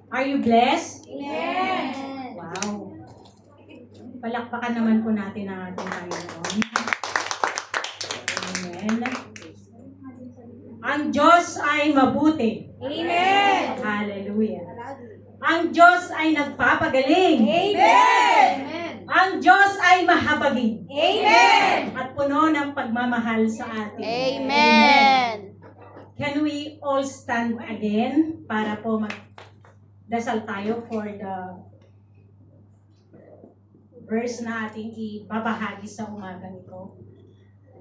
Are you blessed? Yes. Wow. Palakpakan naman po natin ang ating Panginoon. Amen. Ang Diyos ay mabuti. Amen. Hallelujah. Ang Diyos ay nagpapagaling. Amen. Ang Diyos ay mahabagin. Amen. At puno ng pagmamahal sa atin. Amen. Can we all stand again para po magdasal tayo for the verse na ating ibabahagi sa umagang ito.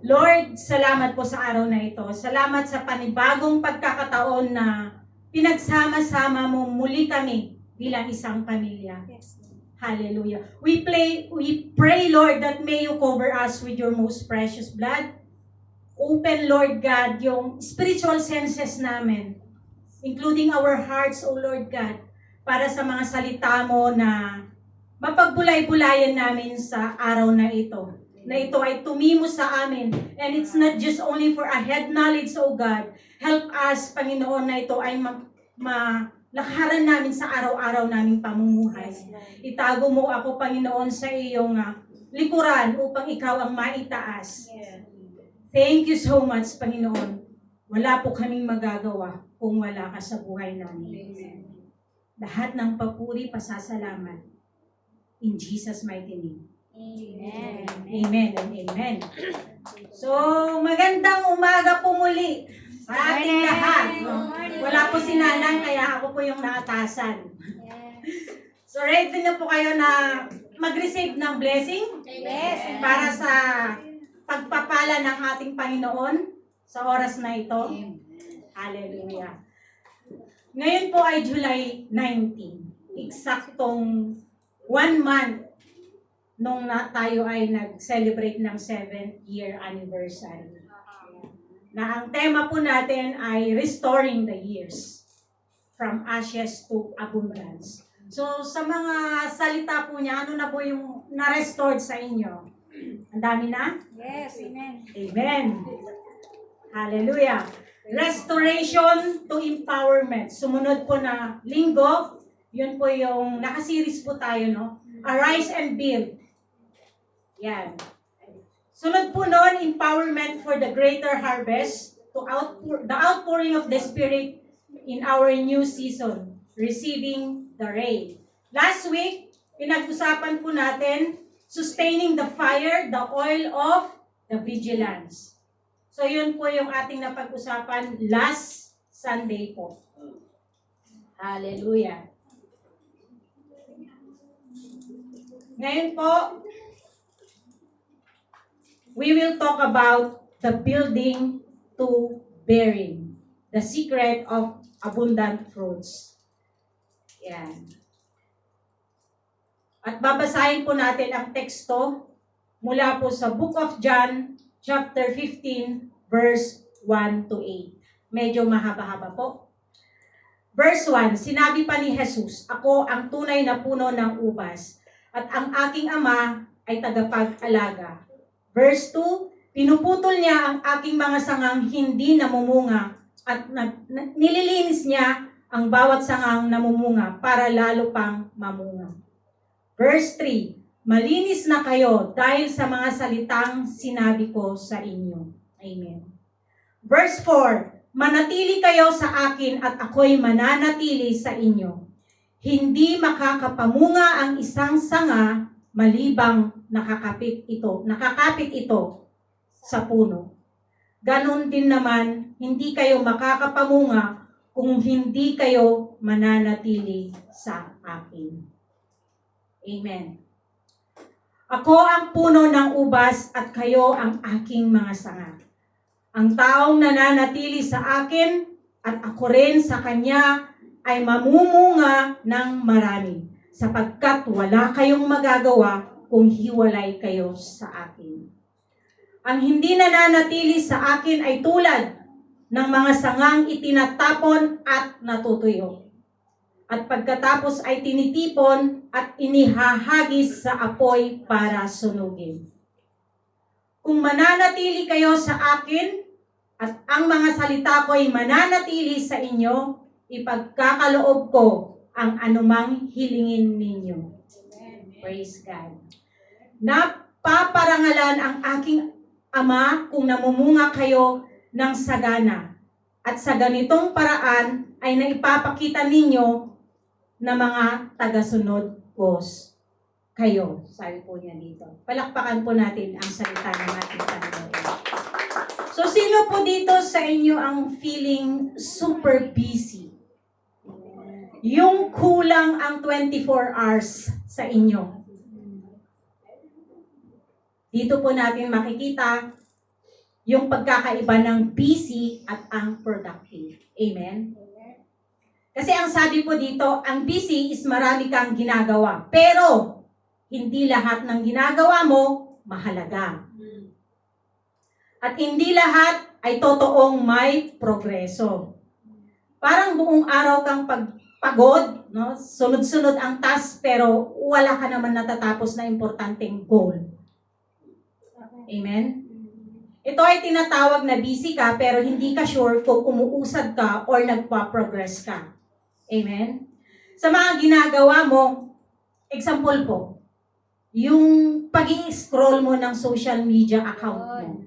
Lord, salamat po sa araw na ito. Salamat sa panibagong pagkakataon na pinagsama-sama mo muli kami bilang isang pamilya. Hallelujah. We pray, Lord, that may you cover us with your most precious blood. Open, Lord God, yung spiritual senses namin, including our hearts, O Lord God, para sa mga salita mo na mapagbulay-bulayan namin sa araw na ito. Na ito ay tumimo sa amin. And it's not just only for a head knowledge, O God. Help us, Panginoon, na ito ay malakaran namin sa araw-araw naming pamumuhay. Itago mo ako, Panginoon, sa iyong likuran upang ikaw ang maitaas. Thank you so much, Panginoon. Wala po kaming magagawa kung wala ka sa buhay namin. Lahat ng papuri, pasasalamat. In Jesus' mighty name. Amen. Amen and amen. So, magandang umaga po muli sa ating lahat. Wala po si Nanang, kaya ako po yung naatasan. So, ready na po kayo na mag-receive ng blessing? Yes. Para sa pagpapala ng ating Panginoon sa oras na ito. Hallelujah. Ngayon po ay July 19. Eksaktong 1 month nung tayo ay nag-celebrate ng 7th year anniversary. Na ang tema po natin ay Restoring the Years from Ashes to Abundance. So sa mga salita po niya, ano na po yung na-restored sa inyo? Ang dami na? Yes. Amen. Amen. Hallelujah. Restoration to empowerment. Sumunod po na linggo, yun po yung nakasiris po tayo, no? Arise and build. Yan. Sunod po noon, empowerment for the greater harvest, to the outpouring of the Spirit in our new season, receiving the rain. Last week, pinag-usapan po natin, sustaining the fire, the oil of the vigilance. So yun po yung ating napag-usapan last Sunday po. Hallelujah. Ngayon po, we will talk about the building to bearing, the secret of abundant fruits. Yan. At babasahin po natin ang teksto mula po sa Book of John, chapter 15, verse 1 to 8. Medyo mahaba-haba po. Verse 1, sinabi pa ni Jesus, ako ang tunay na puno ng ubas, at ang aking ama ay tagapag-alaga. Verse 2, pinuputol niya ang aking mga sangang hindi namumunga, at nililinis niya ang bawat sangang namumunga para lalo pang mamunga. Verse 3, malinis na kayo dahil sa mga salitang sinabi ko sa inyo. Amen. Verse 4, manatili kayo sa akin at ako'y mananatili sa inyo. Hindi makakapamunga ang isang sanga malibang nakakapit ito sa puno. Ganon din naman, hindi kayo makakapamunga kung hindi kayo mananatili sa akin. Amen. Ako ang puno ng ubas at kayo ang aking mga sanga. Ang taong nananatili sa akin at ako rin sa kanya ay mamumunga ng marami, sapagkat wala kayong magagawa kung hiwalay kayo sa akin. Ang hindi nananatili sa akin ay tulad ng mga sangang itinatapon at natutuyo. At pagkatapos ay tinitipon at inihahagis sa apoy para sunugin. Kung mananatili kayo sa akin At ang mga salita ko'y mananatili sa inyo, ipagkakaloob ko ang anumang hilingin ninyo. Praise God. Napaparangalan ang aking Ama kung namumunga kayo ng sagana. At sa ganitong paraan ay naipapakita ninyo na mga tagasunod ko kayo. Sabi po niya dito. Palakpakan po natin ang salita ng ating Panginoon. So, sino po dito sa inyo ang feeling super busy? Yung kulang ang 24 hours sa inyo. Dito po natin makikita yung pagkakaiba ng busy at ang productive. Amen? Kasi ang sabi po dito, ang busy is marami kang ginagawa. Pero, hindi lahat ng ginagawa mo mahalaga. At hindi lahat ay totoong may progreso. Parang buong araw kang pagod, no? Sunod-sunod ang task pero wala ka naman natatapos na importanteng goal. Amen? Ito ay tinatawag na busy ka pero hindi ka sure kung umuusad ka or nagpa-progress ka. Amen? Sa mga ginagawa mo, example po, yung pag-i-scroll mo ng social media account mo.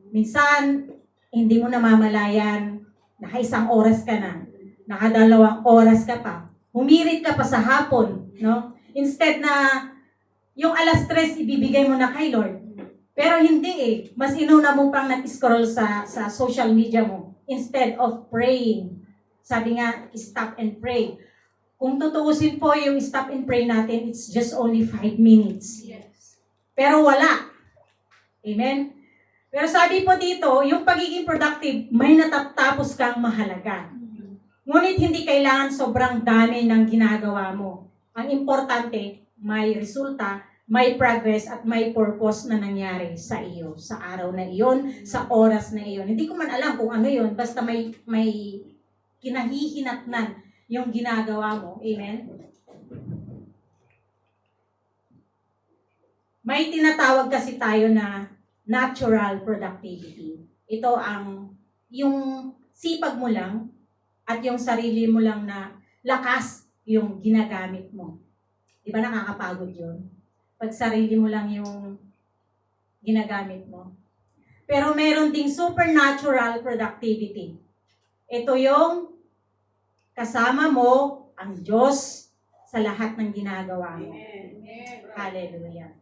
Minsan, hindi mo namamalayan, naka-1 oras ka na, naka-2 oras ka pa, humirit ka pa sa hapon, no? Instead na yung 3:00 ibibigay mo na kay Lord. Pero hindi mas inuna mo pang nag-scroll sa social media mo instead of praying. Sabi nga, stop and pray. Kung tutuusin po yung stop and pray natin, it's just only 5 minutes. Yes. Pero wala. Amen? Pero sabi po dito, yung pagiging productive, may natatapos kang mahalaga. Ngunit hindi kailangan sobrang dami ng ginagawa mo. Ang importante, may resulta, may progress at may purpose na nangyari sa iyo, sa araw na iyon, sa oras na iyon. Hindi ko man alam kung ano yun, basta may kinahihinatnan yung ginagawa mo. Amen? May tinatawag kasi tayo na natural productivity. Ito ang yung sipag mo lang at yung sarili mo lang na lakas yung ginagamit mo. Di ba nakakapagod yun? Pag sarili mo lang yung ginagamit mo. Pero meron ding supernatural productivity. Ito yung kasama mo ang Diyos sa lahat ng ginagawa mo. Hallelujah.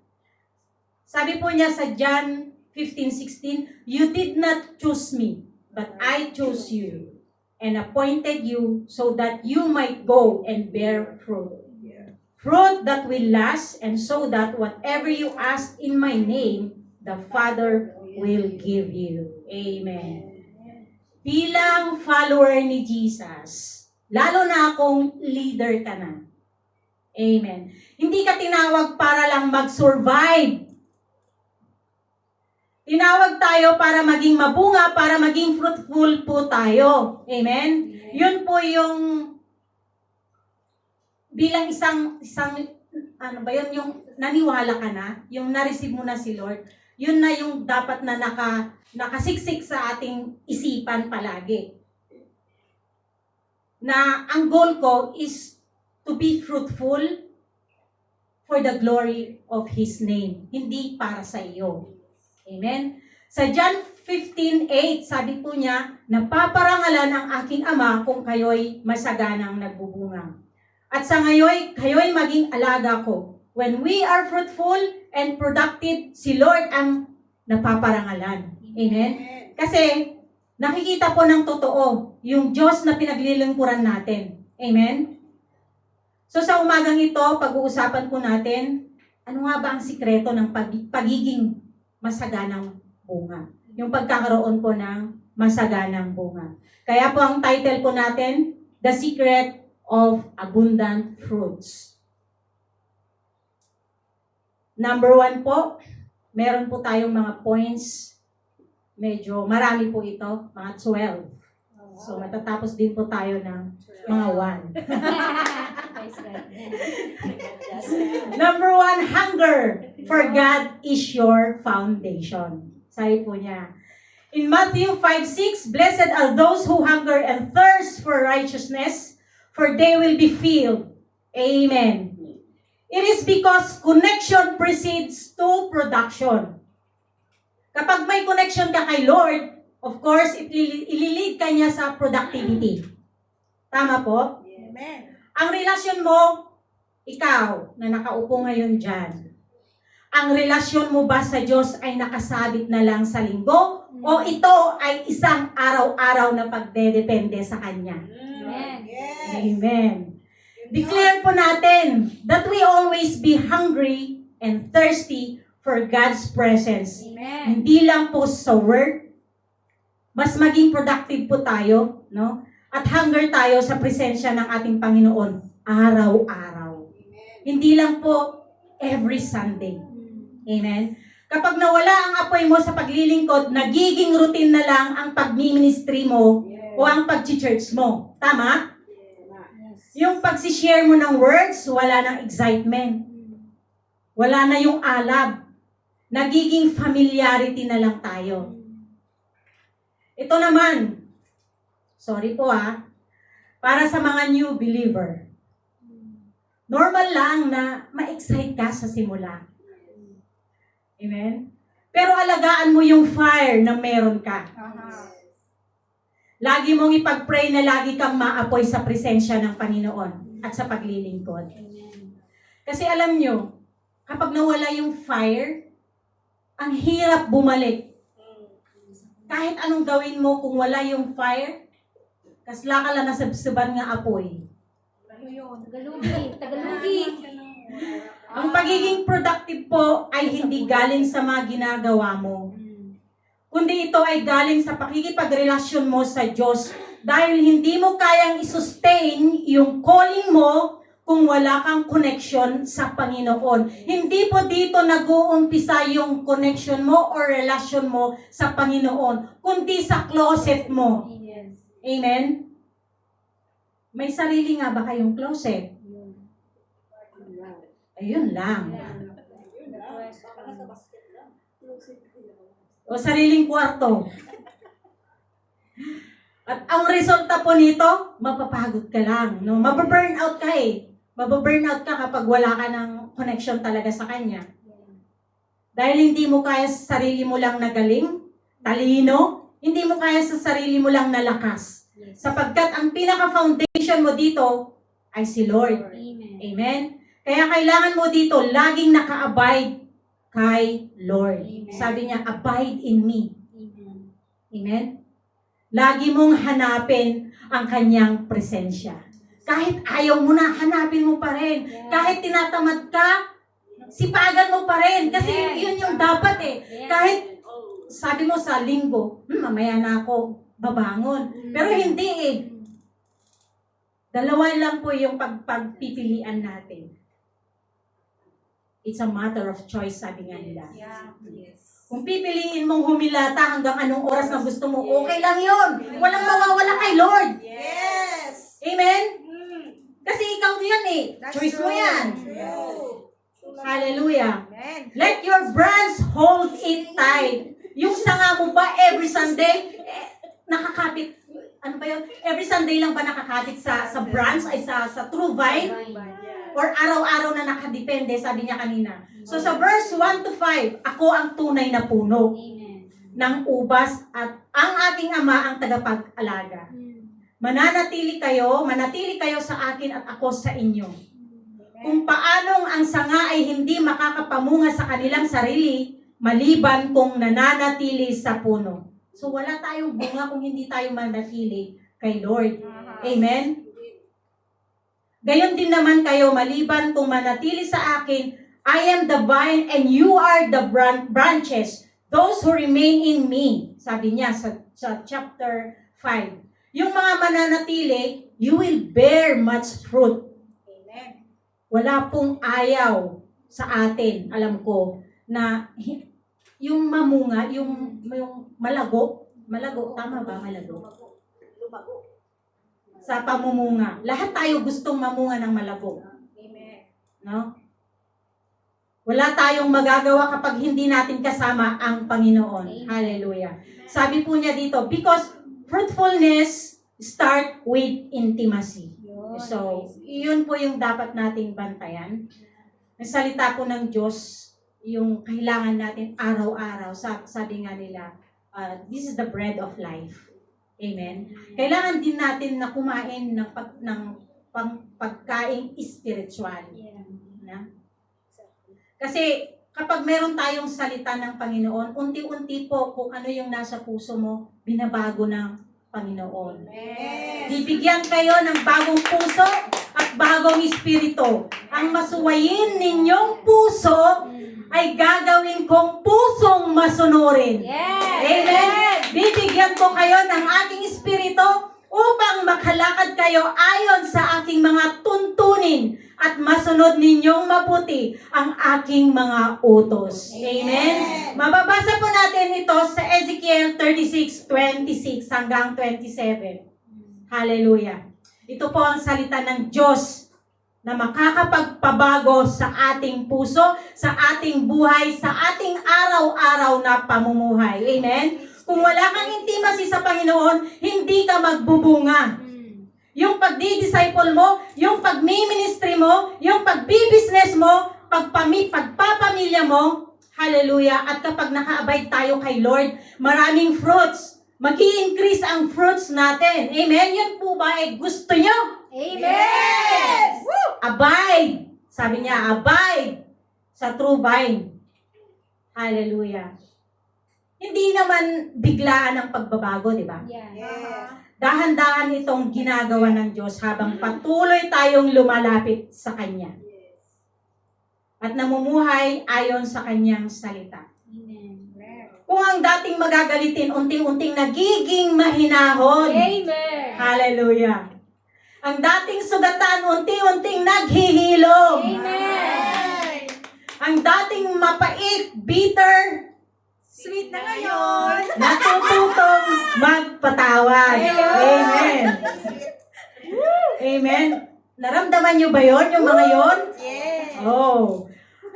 Sabi po niya sa John 15:16, "You did not choose me, but I chose you and appointed you so that you might go and bear fruit. Fruit that will last, and so that whatever you ask in my name, the Father will give you." Amen. Bilang follower ni Jesus, lalo na kung leader ka na. Amen. Hindi ka tinawag para lang mag-survive. Tinawag tayo para maging mabunga, para maging fruitful po tayo. Amen? Yun po yung bilang isang ano ba yun, yung naniwala ka na, yung na-receive mo na si Lord, yun na yung dapat na nakasiksik sa ating isipan palagi. Na ang goal ko is to be fruitful for the glory of His name, hindi para sa iyo. Amen? Sa John 15:8, sabi po niya, "Napaparangalan ang aking Ama kung kayo'y masaganang nagbubunga. At sa ngayon, kayo'y maging alaga ko. When we are fruitful and productive, si Lord ang napaparangalan." Amen? Kasi, nakikita po ng totoo, yung Diyos na pinaglilingkuran natin. Amen? So sa umagang ito, pag-uusapan po natin, ano nga ba ang sikreto ng pagiging masaganang bunga? Yung pagkakaroon po ng masaganang bunga. Kaya po ang title po natin, The Secret of Abundant Fruits. Number 1 po, meron po tayong mga points. Medyo marami po ito, mga 12. So matatapos din po tayo ng mga 1. Number 1, hunger for God is your foundation. Sabi po niya, In Matthew 5:6, blessed are those who hunger and thirst for righteousness, for they will be filled. Amen. It is because connection precedes to production. Kapag may connection ka kay Lord, of course, ililid ka niya sa productivity. Tama po? Amen. Ang relasyon mo, ikaw na nakaupo ngayon dyan, ang relasyon mo ba sa Diyos ay nakasabit na lang sa linggo? O ito ay isang araw-araw na pagdedepende sa Kanya? Amen. Amen. Declare po natin that we always be hungry and thirsty for God's presence. Amen. Hindi lang po sa word, mas maging productive po tayo, no? At hunger tayo sa presensya ng ating Panginoon araw-araw. Hindi lang po every Sunday. Amen? Kapag nawala ang apoy mo sa paglilingkod, nagiging routine na lang ang pagmi-ministry mo o ang pag-church mo. Tama? Yung pag-share mo ng words, wala ng excitement. Wala na yung alab. Nagiging familiarity na lang tayo. Ito naman, sorry po para sa mga new believer. Normal lang na ma-excite ka sa simula. Amen? Pero alagaan mo yung fire na meron ka. Lagi mong ipag-pray na lagi kang maapoy sa presensya ng Panginoon at sa paglilingkod. Kasi alam nyo, kapag nawala yung fire, ang hirap bumalik. Kahit anong gawin mo kung wala yung fire, kasla ka lang nasabsaban nga apoy. Tagalugi. Ang pagiging productive po ay hindi galing sa mga ginagawa mo, kundi ito ay galing sa pakikipagrelasyon mo sa Diyos dahil hindi mo kayang isustain yung calling mo kung wala kang connection sa Panginoon. Hindi po dito nag-uumpisa yung connection mo o relasyon mo sa Panginoon, kundi sa closet mo. Amen? May sarili nga ba kayong closet? Ayun lang. O sariling kwarto. At ang resulta po nito, mapapagod ka lang. No? Mababurn out ka Mababurn out ka kapag wala ka ng connection talaga sa Kanya. Dahil hindi mo kaya sa sarili mo lang na galing, talino, hindi mo kaya sa sarili mo lang na lakas. Sapagkat ang pinaka-foundation mo dito ay si Lord. Amen? Kaya kailangan mo dito laging naka-abide kay Lord. Amen. Sabi niya, abide in me. Amen? Lagi mong hanapin ang kanyang presensya. Kahit ayaw mo na, hanapin mo pa rin. Kahit tinatamad ka, sipagan mo pa rin. Kasi yun yung dapat Kahit sabi mo sa linggo, mamaya na ako babangon. Pero hindi Dalawa lang po yung pagpipilian natin. It's a matter of choice, sabi nga nila. Kung pipiliin mong humilata hanggang anong oras na gusto mo, okay lang yun. Walang mawawala kay Lord. Amen? Kasi ikaw yan Choice mo yan. Hallelujah. Let your branch hold it tight. Yung sanga mo ba every Sunday, nakakapit, ano ba yun? Every Sunday lang ba nakakapit sa branch, ay sa true vine? Or araw-araw na nakadepende, sabi niya kanina. So sa verse 1 to 5, ako ang tunay na puno ng ubas at ang aking ama ang tagapag-alaga. Manatili kayo sa akin at ako sa inyo. Kung paanong ang sanga ay hindi makakapamunga sa kanilang sarili, maliban kung nananatili sa puno. So wala tayong bunga kung hindi tayo manatili kay Lord. Amen? Gayon din naman kayo, maliban kung manatili sa akin, I am the vine and you are the branches. Those who remain in me. Sabi niya sa chapter 5. Yung mga mananatili, you will bear much fruit. Amen. Wala pong ayaw sa atin, alam ko, na yung mamunga, yung malago, tama ba malago? Lumago. Sa pamumunga. Lahat tayo gustong mamunga ng malabo. Amen. No? Wala tayong magagawa kapag hindi natin kasama ang Panginoon. Hallelujah. Sabi po niya dito, because fruitfulness start with intimacy. So, yun po yung dapat nating bantayan. Ang salita po ng Diyos, yung kailangan natin araw-araw. Sabi nga nila, this is the bread of life. Amen? Kailangan din natin na kumain ng pagkaing spiritual. Na? Kasi kapag meron tayong salita ng Panginoon, unti-unti po kung ano yung nasa puso mo, binabago ng Panginoon. Bibigyan kayo ng bagong puso at bagong espiritu. Ang masuwayin ninyong puso ay gagawin kong pusong masunurin. Amen? Bibigyan ko kayo ng aking espiritu upang makalakad kayo ayon sa aking mga tuntunin at masunod ninyong mabuti ang aking mga utos. Amen? Mababasa po natin ito sa Ezekiel 36:26 hanggang 27. Hallelujah. Ito po ang salita ng Diyos na makakapagpabago sa ating puso, sa ating buhay, sa ating araw-araw na pamumuhay. Amen? Kung wala kang intimacy sa Panginoon, hindi ka magbubunga. Yung pagdi-disciple mo, yung pagmi-ministry mo, yung pagbi-business mo, pagpapamilya mo, hallelujah, at kapag naka-abide tayo kay Lord, maraming fruits. Mag-i-increase ang fruits natin. Amen? Yan po ba ay gusto nyo? Amen! Abide. Sabi niya, abide sa true vine. Hallelujah. Hindi naman biglaan ang pagbabago, di ba? Dahan-dahan itong ginagawa ng Diyos habang patuloy tayong lumalapit sa Kanya. At namumuhay ayon sa Kanyang salita. Kung ang dating magagalitin, unting-unting nagiging mahinahon. Amen! Hallelujah. Ang dating sugatan, unti-unting naghihilom. Amen! Ang dating mapait, bitter, Sweet na ngayon! natututong magpatawad. Amen. Amen. Naramdaman nyo ba yon, yung mga yon? Yes! Oh.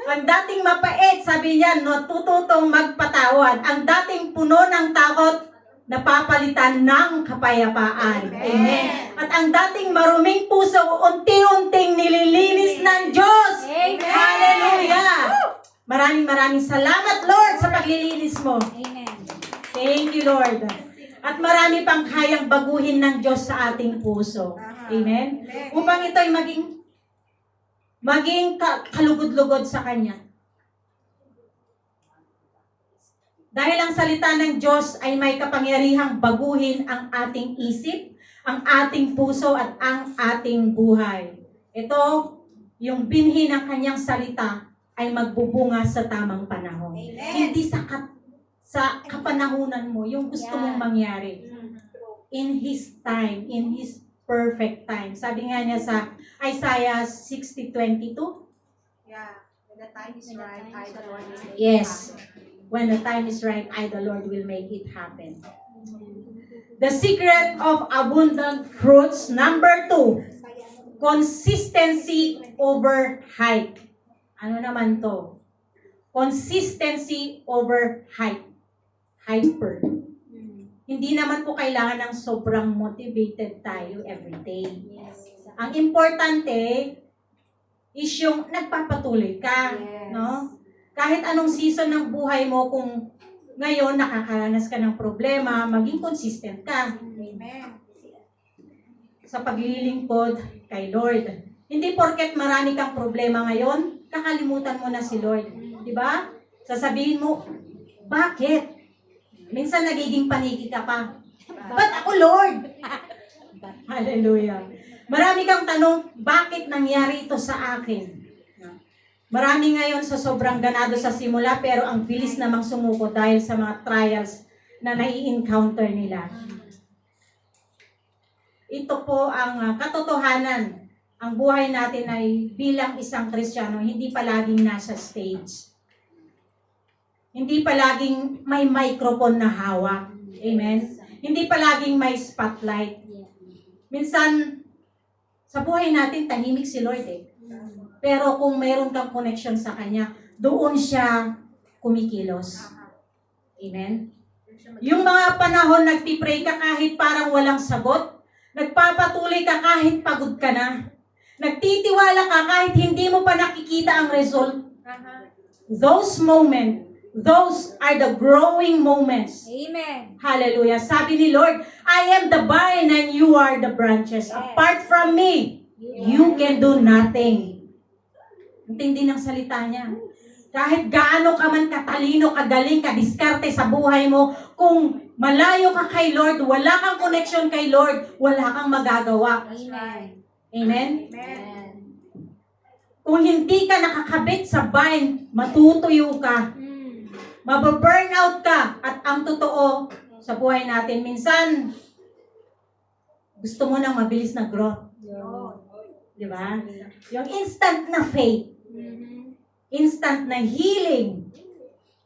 Ang dating mapait, sabi niya, natututong magpatawad. Ang dating puno ng takot, napapalitan ng kapayapaan. Amen. At ang dating maruming puso, unti-unting nililinis ng Diyos. Amen. Hallelujah. Maraming salamat, Lord, sa paglilinis mo. Amen! Thank you, Lord. At marami pang kayang baguhin ng Diyos sa ating puso. Amen? Upang ito'y maging kalugod-lugod sa Kanya. Dahil ang salita ng Diyos ay may kapangyarihang baguhin ang ating isip, ang ating puso, at ang ating buhay. Ito, yung binhi ng Kanyang salita, ay magbubunga sa tamang panahon. Amen. Hindi sa kapanahunan mo, yung gusto mong mangyari. In His time, in His perfect time. Sabi nga niya sa Isaiah 60:22. Yeah. When the time is right, I the Lord will make it Yes. happen. When the time is right, I the Lord will make it happen. The secret of abundant fruits, number 2, consistency over hype. Ano naman to? Consistency over hype. Hyper. Hindi naman po kailangan ng sobrang motivated tayo everyday. Ang importante is yung nagpapatuloy ka, no? Kahit anong season ng buhay mo, kung ngayon nakakaranas ka ng problema, maging consistent ka Amen. sa paglilingkod kay Lord. Hindi porket marami kang problema ngayon, kakalimutan mo na si Lord. Di ba? Sasabihin mo, bakit? Minsan nagiging paniki ka pa. Ba't ako, Lord? Hallelujah. Marami kang tanong, bakit nangyari ito sa akin? Marami ngayon sa sobrang ganado sa simula, pero ang bilis namang sumuko dahil sa mga trials na nai-encounter nila. Ito po ang katotohanan. Ang buhay natin ay bilang isang Kristiyano, hindi palaging nasa stage. Hindi palaging may microphone na hawak. Amen? Hindi palaging may spotlight. Minsan, sa buhay natin, tahimik si Lord eh. Pero kung meron kang connection sa Kanya, doon siya kumikilos. Amen? Yung mga panahon nagpipray ka kahit parang walang sagot, nagpapatuloy ka kahit pagod ka na, nagtitiwala ka kahit hindi mo pa nakikita ang result. Those moments, those are the growing moments. Amen. Hallelujah. Sabi ni Lord, I am the vine and you are the branches. Apart from me, you can do nothing. Ang tindi ng salita niya. Kahit gaano ka man katalino, kagaling, kadiskarte sa buhay mo, kung malayo ka kay Lord, wala kang connection kay Lord, wala kang magagawa. Amen. Amen? Amen. Kung hindi ka nakakabit sa vine, matutuyo ka. Mababurn out ka. At ang totoo sa buhay natin, minsan, gusto mo ng mabilis na growth. Di ba? Yung instant na faith, instant na healing,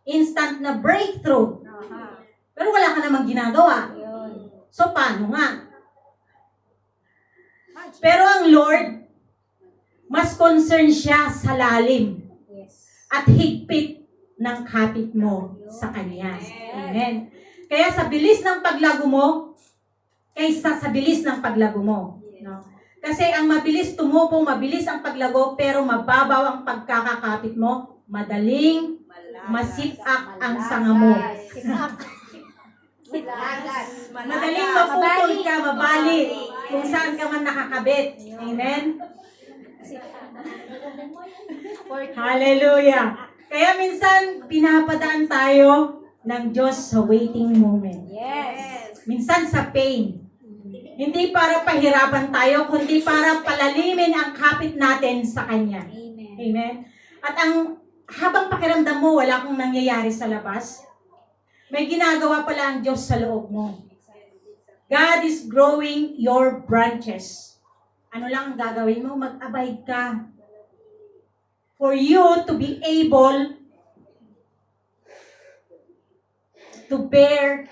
instant na breakthrough. Pero wala ka namang ginagawa. So, paano nga? Pero ang Lord, mas concerned siya sa lalim at higpit ng kapit mo sa Kanya. Amen. Kaya sa bilis ng paglago mo, kaysa sa bilis ng paglago mo. No? Kasi ang mabilis tumubo, mabilis ang paglago, pero mababaw ang pagkakakapit mo, madaling masipak ang sanga mo. Madaling maputol ka, mabali, kung saan ka man nakakabit. Amen? Hallelujah! Kaya minsan, pinapadaan tayo ng Diyos sa waiting moment. Minsan sa pain. Hindi para pahirapan tayo, kundi para palalimin ang kapit natin sa Kanya. Amen? At habang pakiramdam mo, wala kang nangyayari sa labas, may ginagawa pala ang Diyos sa loob mo. God is growing your branches. Ano lang ang gagawin mo? Mag-abide ka. For you to be able to bear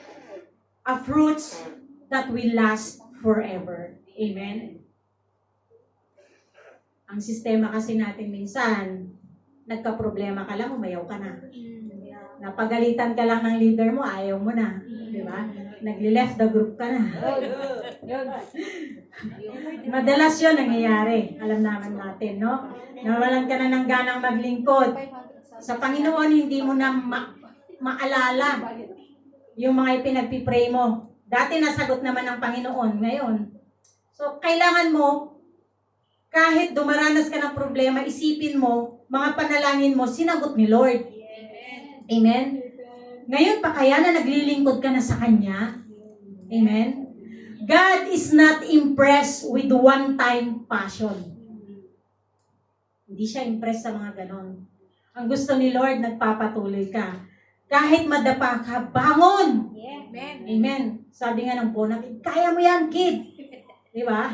a fruits that will last forever. Amen? Ang sistema kasi natin minsan, nagka-problema ka lang, umayaw ka na. Napagalitan ka lang ng leader mo, ayaw mo na. Di ba? Nagli-left the group ka na. Madalas yun nangyayari. Alam naman natin, no? Nawalan ka na ng ganang maglingkod. Sa Panginoon, hindi mo na maalala yung mga ipinagpipray mo. Dati nasagot naman ng Panginoon. Ngayon, so kailangan mo, kahit dumaranas ka ng problema, isipin mo, mga panalangin mo, sinagot ni Lord. Amen? Ngayon pa kaya na naglilingkod ka na sa Kanya? Amen? God is not impressed with one-time passion. Hindi siya impressed sa mga ganon. Ang gusto ni Lord, nagpapatuloy ka. Kahit madapa ka, bangon! Amen. Amen. Sabi nga ng Bonaparte, kaya mo yan, kid. Di ba?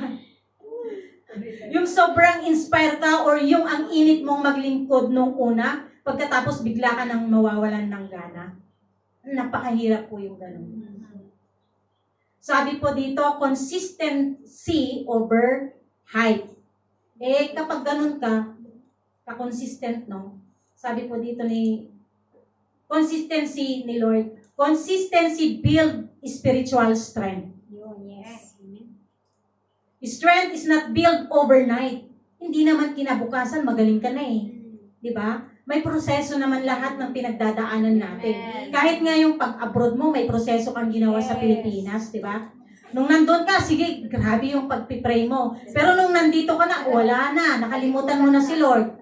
Yung sobrang inspired ka or yung ang init mong maglingkod nung una, pagkatapos bigla ka nang mawawalan ng gana. Napakahirap po yung ganun. Sabi po dito, consistency over hype. Kapag ganun ka, ka-consistent, no? Sabi po dito consistency ni Lord, consistency build spiritual strength. Strength is not built overnight. Hindi naman kinabukasan, magaling ka na Di ba? May proseso naman lahat ng pinagdadaanan natin. Kahit nga yung pag-abroad mo, may proseso kang ginawa sa Pilipinas, di ba? Nung nandun ka, sige, grabe yung pagpipray mo. Pero nung nandito ka na, wala na, nakalimutan mo na si Lord.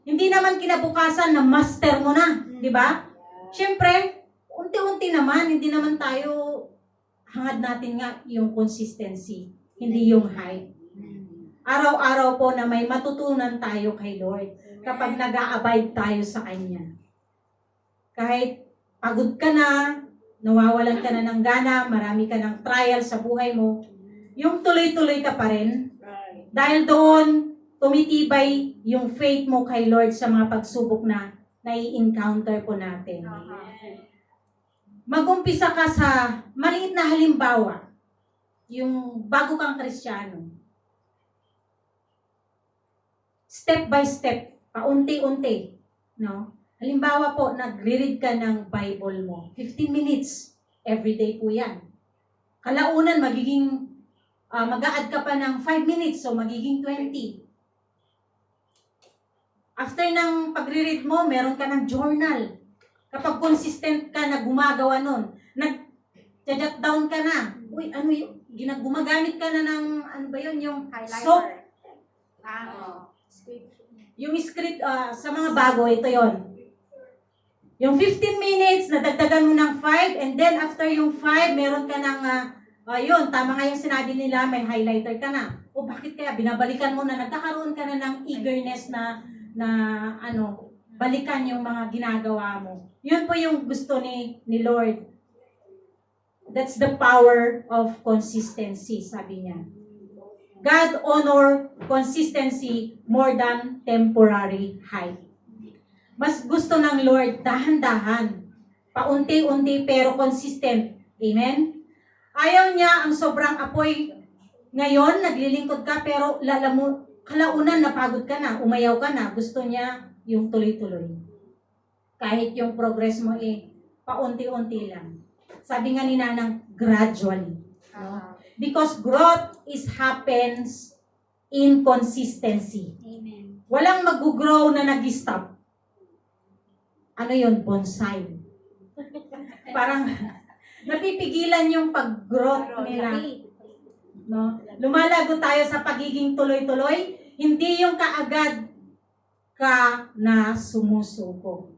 Hindi naman kinabukasan na master mo na, di ba? Siyempre, unti-unti naman, hindi naman tayo, hangad natin nga yung consistency, hindi yung hype. Araw-araw po na may matutunan tayo kay Lord kapag nag-a-abide tayo sa Kanya. Kahit pagod ka na, nawawalan ka na ng gana, marami ka ng trial sa buhay mo, yung tuloy-tuloy ka pa rin. Dahil doon, tumitibay yung faith mo kay Lord sa mga pagsubok na nai-encounter po natin. Mag-umpisa ka sa maliit na halimbawa, yung bago kang Kristiyano. Step by step, paunti-unti, no? Halimbawa po, nagre-read ka ng Bible mo, 15 minutes. Everyday po yan. Kalaunan, magiging, mag-a-add ka pa ng 5 minutes, so magiging 20. After ng pagre-read mo, meron ka ng journal. Kapag consistent ka na gumagawa nun, nag-jot down ka na. Uy, ano yung, gumagamit ka na ng, ano ba yun, yung soap. Highlighter. Script. Yung script, sa mga bago, ito yon. Yung 15 minutes, nadagdagan mo ng 5, and then after yung 5, meron ka ng, yun, tama nga yung sinabi nila, may highlighter ka na. O bakit kaya? Binabalikan mo na, nagkakaroon ka na ng eagerness na balikan yung mga ginagawa mo. Yun po yung gusto ni Lord. That's the power of consistency, sabi niya. God honor consistency more than temporary hype. Mas gusto ng Lord dahan-dahan, paunti-unti pero consistent. Amen? Ayaw niya ang sobrang apoy. Ngayon, naglilingkod ka pero kalaunan napagod ka na, umayaw ka na. Gusto niya yung tuloy-tuloy. Kahit yung progress mo paunti-unti lang. Sabi nga ni Nanang, gradually. No? Because growth happens in consistency. Amen. Walang mag-grow na nag-stop. Ano yun? Bonsai. Parang napipigilan yung pag-growth nila. No? Lumalago tayo sa pagiging tuloy-tuloy, hindi yung kaagad ka na sumusuko.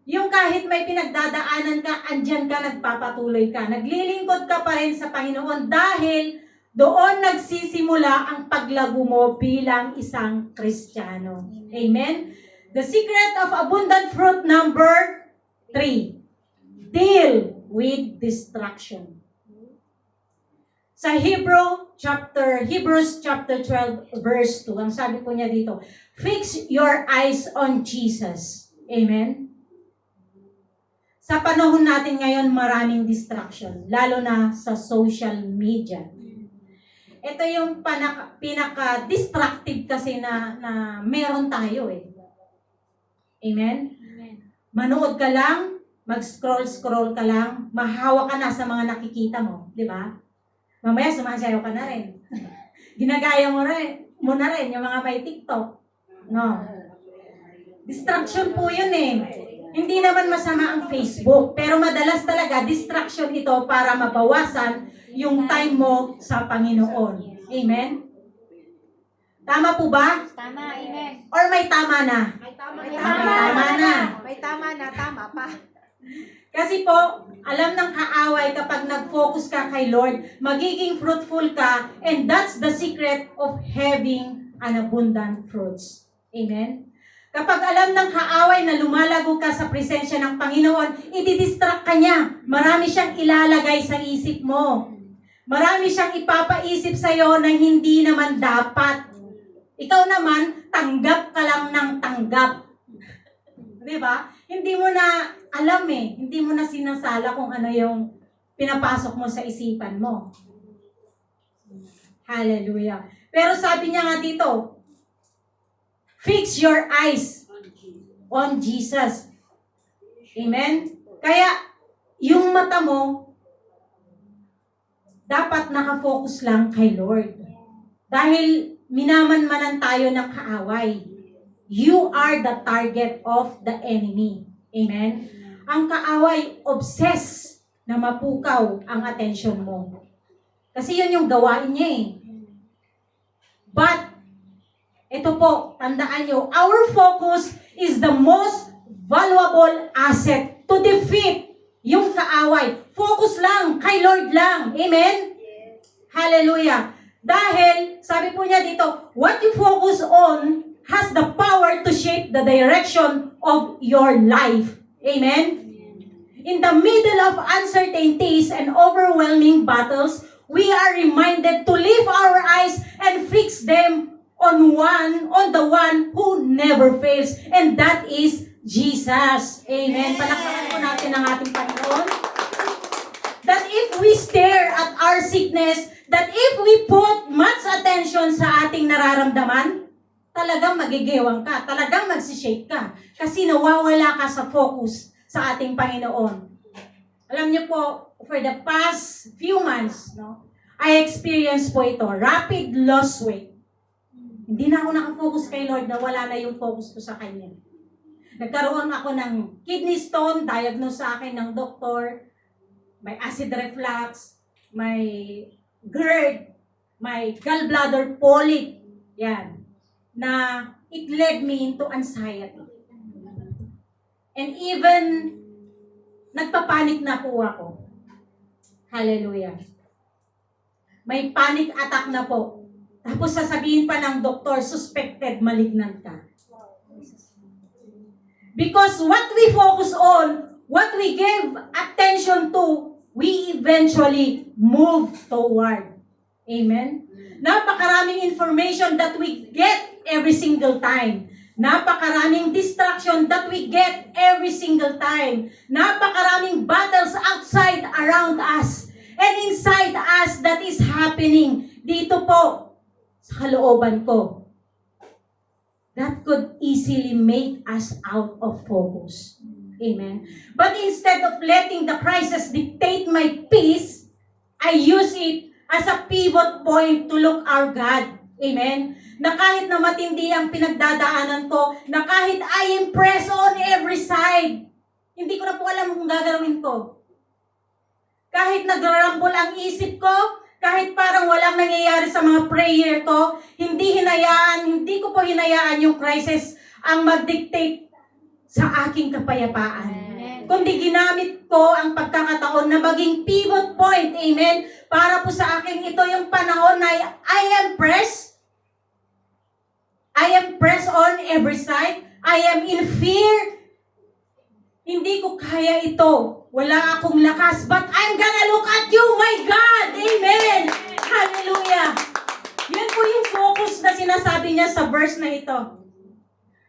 Yung kahit may pinagdadaanan ka, andyan ka, nagpapatuloy ka. Naglilingkod ka pa rin sa Panginoon dahil doon nagsisimula ang paglago mo bilang isang Kristiyano. Amen? The secret of abundant fruit number 3. Deal with distraction. Sa Hebrews chapter 12 verse 2, ang sabi po niya dito, fix your eyes on Jesus. Amen? Sa panahon natin ngayon, maraming distraction, lalo na sa social media. Ito yung pinaka-distractive kasi na meron tayo Amen? Amen. Manood ka lang, mag-scroll ka lang, mahawa ka na sa mga nakikita mo, di ba? Mamaya sumasayaw ka na rin. Ginagaya mo na rin yung mga may TikTok. No. Distraction po yun Hindi naman masama ang Facebook, pero madalas talaga distraction ito para mabawasan yung time mo sa Panginoon. Amen? Tama po ba? Tama, amen. Or may tama na? May tama na. May tama na, tama pa. Kasi po, alam ng kaaway kapag nag-focus ka kay Lord, magiging fruitful ka, and that's the secret of having an abundant fruits. Amen? Kapag alam ng kaaway na lumalago ka sa presensya ng Panginoon, i-distract ka niya. Marami siyang ilalagay sa isip mo. Marami siyang ipapaisip sa'yo na hindi naman dapat. Ikaw naman, tanggap ka lang ng tanggap. Di ba? Hindi mo na alam Hindi mo na sinasala kung ano yung pinapasok mo sa isipan mo. Hallelujah. Pero sabi niya nga dito, fix your eyes on Jesus. Amen? Kaya, yung mata mo, dapat nakafocus lang kay Lord. Dahil minamanmanan tayo ng kaaway. You are the target of the enemy. Amen? Ang kaaway, obsessed na mapukaw ang attention mo. Kasi yun yung gawain niya But, ito po, tandaan nyo, our focus is the most valuable asset to defeat yung kaaway. Focus lang, kay Lord lang. Amen? Yes. Hallelujah. Dahil, sabi po niya dito, what you focus on has the power to shape the direction of your life. Amen? In the middle of uncertainties and overwhelming battles, we are reminded to lift our eyes and fix them on the one who never fails, and that is Jesus. Amen. Palakpakan po natin ang ating Panginoon. That if we stare at our sickness, that if we put much attention sa ating nararamdaman, talagang magigewang ka, talagang magsishake ka, kasi nawawala ka sa focus sa ating Panginoon. Alam niyo po, for the past few months, no, I experienced po ito, rapid loss weight. Hindi na ako nakafocus kay Lord na wala na yung focus ko sa Kanya. Nagkaroon ako ng kidney stone, diagnose sa akin ng doktor, may acid reflux, may GERD, may gallbladder polyp, yan, na it led me into anxiety. And even, nagpapanik na po ako. Hallelujah. May panic attack na po. Tapos sasabihin pa ng doktor, suspected malignant ka. Because what we focus on, what we give attention to, we eventually move toward. Amen? Napakaraming information that we get every single time. Napakaraming distraction that we get every single time. Napakaraming battles outside around us and inside us that is happening dito po sa kalooban ko. That could easily make us out of focus. Amen. But instead of letting the crisis dictate my peace, I use it as a pivot point to look our God. Amen. Na kahit na matindi ang pinagdadaanan ko, na kahit I am pressed on every side, hindi ko na po alam kung gagawin ko. Kahit nagrarambol ang isip ko, kahit parang walang nangyayari sa mga prayer ko, hindi ko po hinayaan yung crisis ang mag-dictate sa aking kapayapaan. Amen. Kundi ginamit ko ang pagkakataon na maging pivot point, amen, para po sa akin ito yung panahon na I am pressed on every side, I am in fear, hindi ko kaya ito, wala akong lakas, but I'm gonna look at you, my God, amen, hallelujah. Yan po yung focus na sinasabi niya sa verse na ito.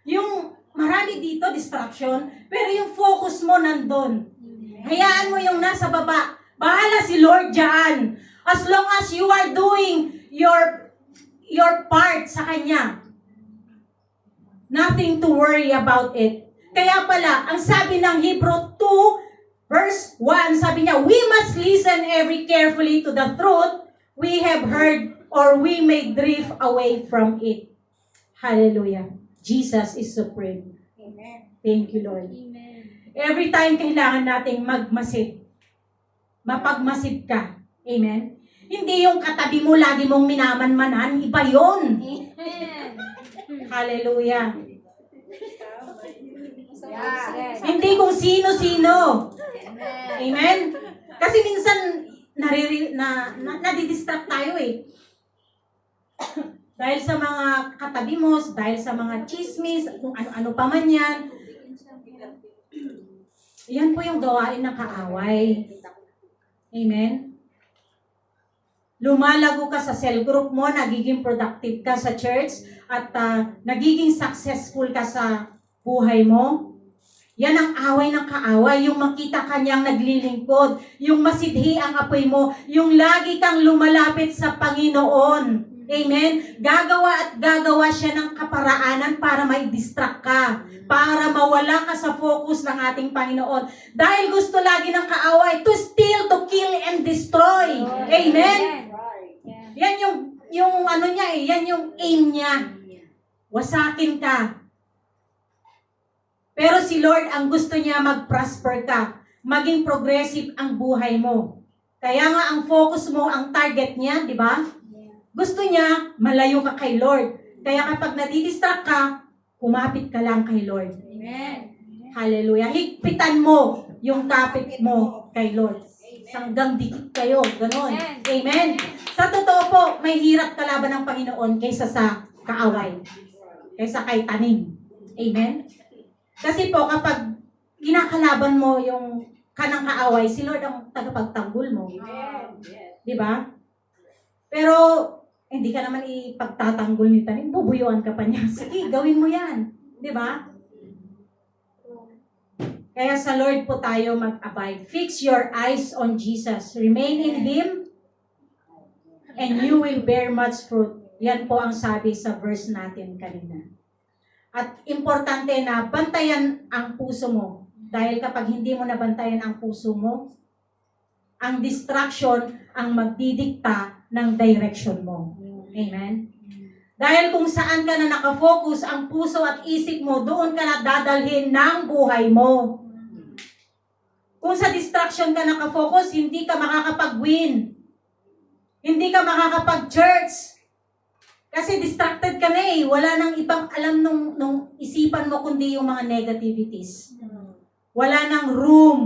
Yung marami dito, distraction, pero yung focus mo nandun. Hayaan mo yung nasa baba. Bahala si Lord dyan. As long as you are doing your part sa Kanya. Nothing to worry about it. Kaya pala, ang sabi ng Hebrew 2, verse 1, sabi niya, we must listen every carefully to the truth we have heard or we may drift away from it. Hallelujah. Jesus is supreme. Amen. Thank you, Lord. Amen. Every time kailangan nating magmasid. Mapagmasid ka. Amen? Hindi yung katabi mo lagi mong minamanmanan. Iba yun. Amen. Hallelujah. Yeah. Hindi kung sino-sino. Amen. Amen? Kasi minsan nadidistract tayo eh. Dahil sa mga katabi mo, dahil sa mga chismis, kung ano-ano pa man yan. Yan po yung gawain ng kaaway. Amen? Lumalago ka sa cell group mo, nagiging productive ka sa church, at nagiging successful ka sa buhay mo. Yan ang away ng kaaway, yung makita kanyang naglilingkod, yung masidhi ang apoy mo, yung lagi kang lumalapit sa Panginoon. Amen? Gagawa at gagawa siya ng kaparaanan para mai-distract ka, para mawala ka sa focus ng ating Panginoon. Dahil gusto lagi ng kaaway to steal, to kill, and destroy. Amen? Yan yung ano niya eh, yan yung aim niya. Wasakin ka. Pero si Lord, ang gusto niya mag-prosper ka, maging progressive ang buhay mo. Kaya nga ang focus mo, ang target niya, di ba? Gusto niya, malayo ka kay Lord. Kaya kapag nadidistract ka, kumapit ka lang kay Lord. Amen. Hallelujah. Higpitan mo yung kapit mo kay Lord. Hanggang dikit kayo. Ganon. Amen. Sa totoo po, may hirap kalaban ng Panginoon kaysa sa kaaway. Kaysa kay tanim. Amen. Kasi po, kapag kinakalaban mo yung kanang kaaway, si Lord ang tagapagtanggol mo. Di ba? Pero, hindi ka naman ipagtatanggol ni tanim, bubuyuan ka pa niya. Sige, gawin mo yan. Di ba? Kaya sa Lord po tayo mag-abide. Fix your eyes on Jesus. Remain in Him, and you will bear much fruit. Yan po ang sabi sa verse natin kanina. At importante na bantayan ang puso mo. Dahil kapag hindi mo nabantayan ang puso mo, Ang distraction ang magdidikta ng direction mo. Amen? Dahil kung saan ka na nakafocus ang puso at isip mo, doon ka na dadalhin ng buhay mo. Kung sa distraction ka nakafocus, hindi ka makakapag-win. Hindi ka makakapag-church. Kasi distracted ka na eh. Wala nang ibang alam nung isipan mo kundi yung mga negativities. Wala nang room.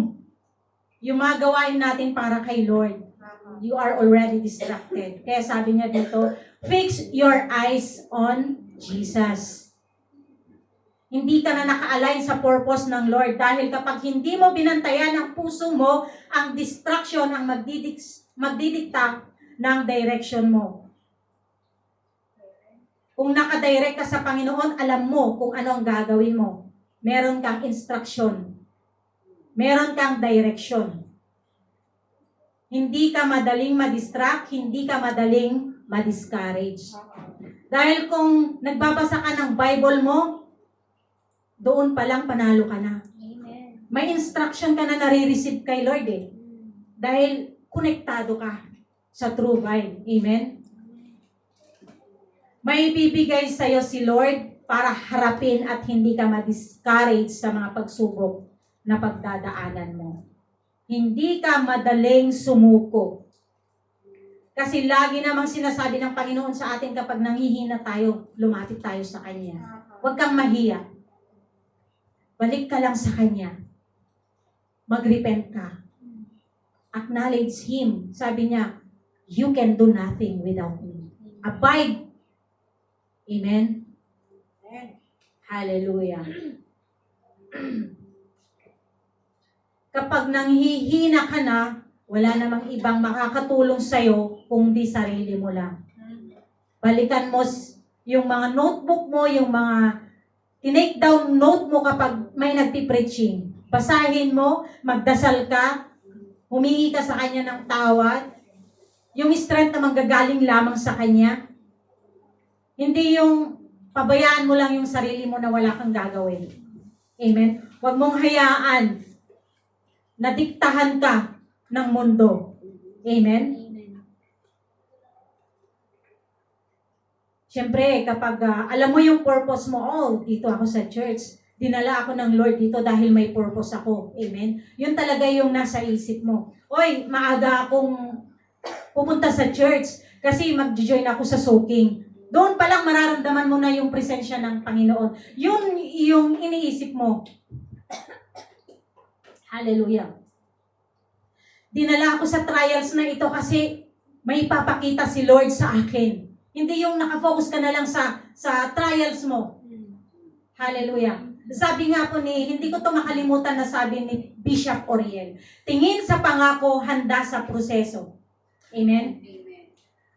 Yung mga gawain natin para kay Lord. You are already distracted. Kaya sabi niya dito, fix your eyes on Jesus. Hindi ka na naka-align sa purpose ng Lord dahil kapag hindi mo binantayan ang puso mo, ang distraction ang magdidikta ng direction mo. Kung nakadirect ka sa Panginoon, alam mo kung ano ang gagawin mo. Meron kang instruction. Meron kang direction. Hindi ka madaling ma-distract, hindi ka madaling ma-discourage. Dahil kung nagbabasa ka ng Bible mo, doon pa lang panalo ka na. Amen. May instruction ka na nare-receive kay Lord eh. Dahil konektado ka sa true vine. Amen? May ibibigay sa'yo si Lord para harapin at hindi ka ma-discourage sa mga pagsubok na pagdadaanan mo. Hindi ka madaling sumuko. Kasi lagi namang sinasabi ng Panginoon sa atin kapag nanghihina tayo, lumapit tayo sa Kanya. Huwag kang mahiya. Balik ka lang sa Kanya. Mag-repent ka. Acknowledge Him. Sabi niya, you can do nothing without me. Abide. Amen? Hallelujah. Kapag nanghihina ka na, wala namang ibang makakatulong sa'yo kung di sarili mo lang. Balikan mo yung mga notebook mo, yung mga tinake down note mo kapag may nagpi-preaching. Basahin mo, magdasal ka, humingi ka sa Kanya ng tawad, yung strength na manggagaling lamang sa Kanya. Hindi yung pabayaan mo lang yung sarili mo na wala kang gagawin. Amen? Huwag mong hayaan na diktahan ka ng mundo. Amen? Siyempre, kapag alam mo yung purpose mo, dito ako sa church, dinala ako ng Lord dito dahil may purpose ako. Amen? Yun talaga yung nasa isip mo. Maaga akong pupunta sa church kasi mag-join ako sa soaking. Doon pa lang mararamdaman mo na yung presensya ng Panginoon. Yun yung iniisip mo. Hallelujah. Dinala ako sa trials na ito kasi may papakita si Lord sa akin. Hindi yung nakafocus ka na lang sa trials mo. Hallelujah. Sabi nga po hindi ko to makalimutan na sabi ni Bishop Oriel, tingin sa pangako, handa sa proseso. Amen?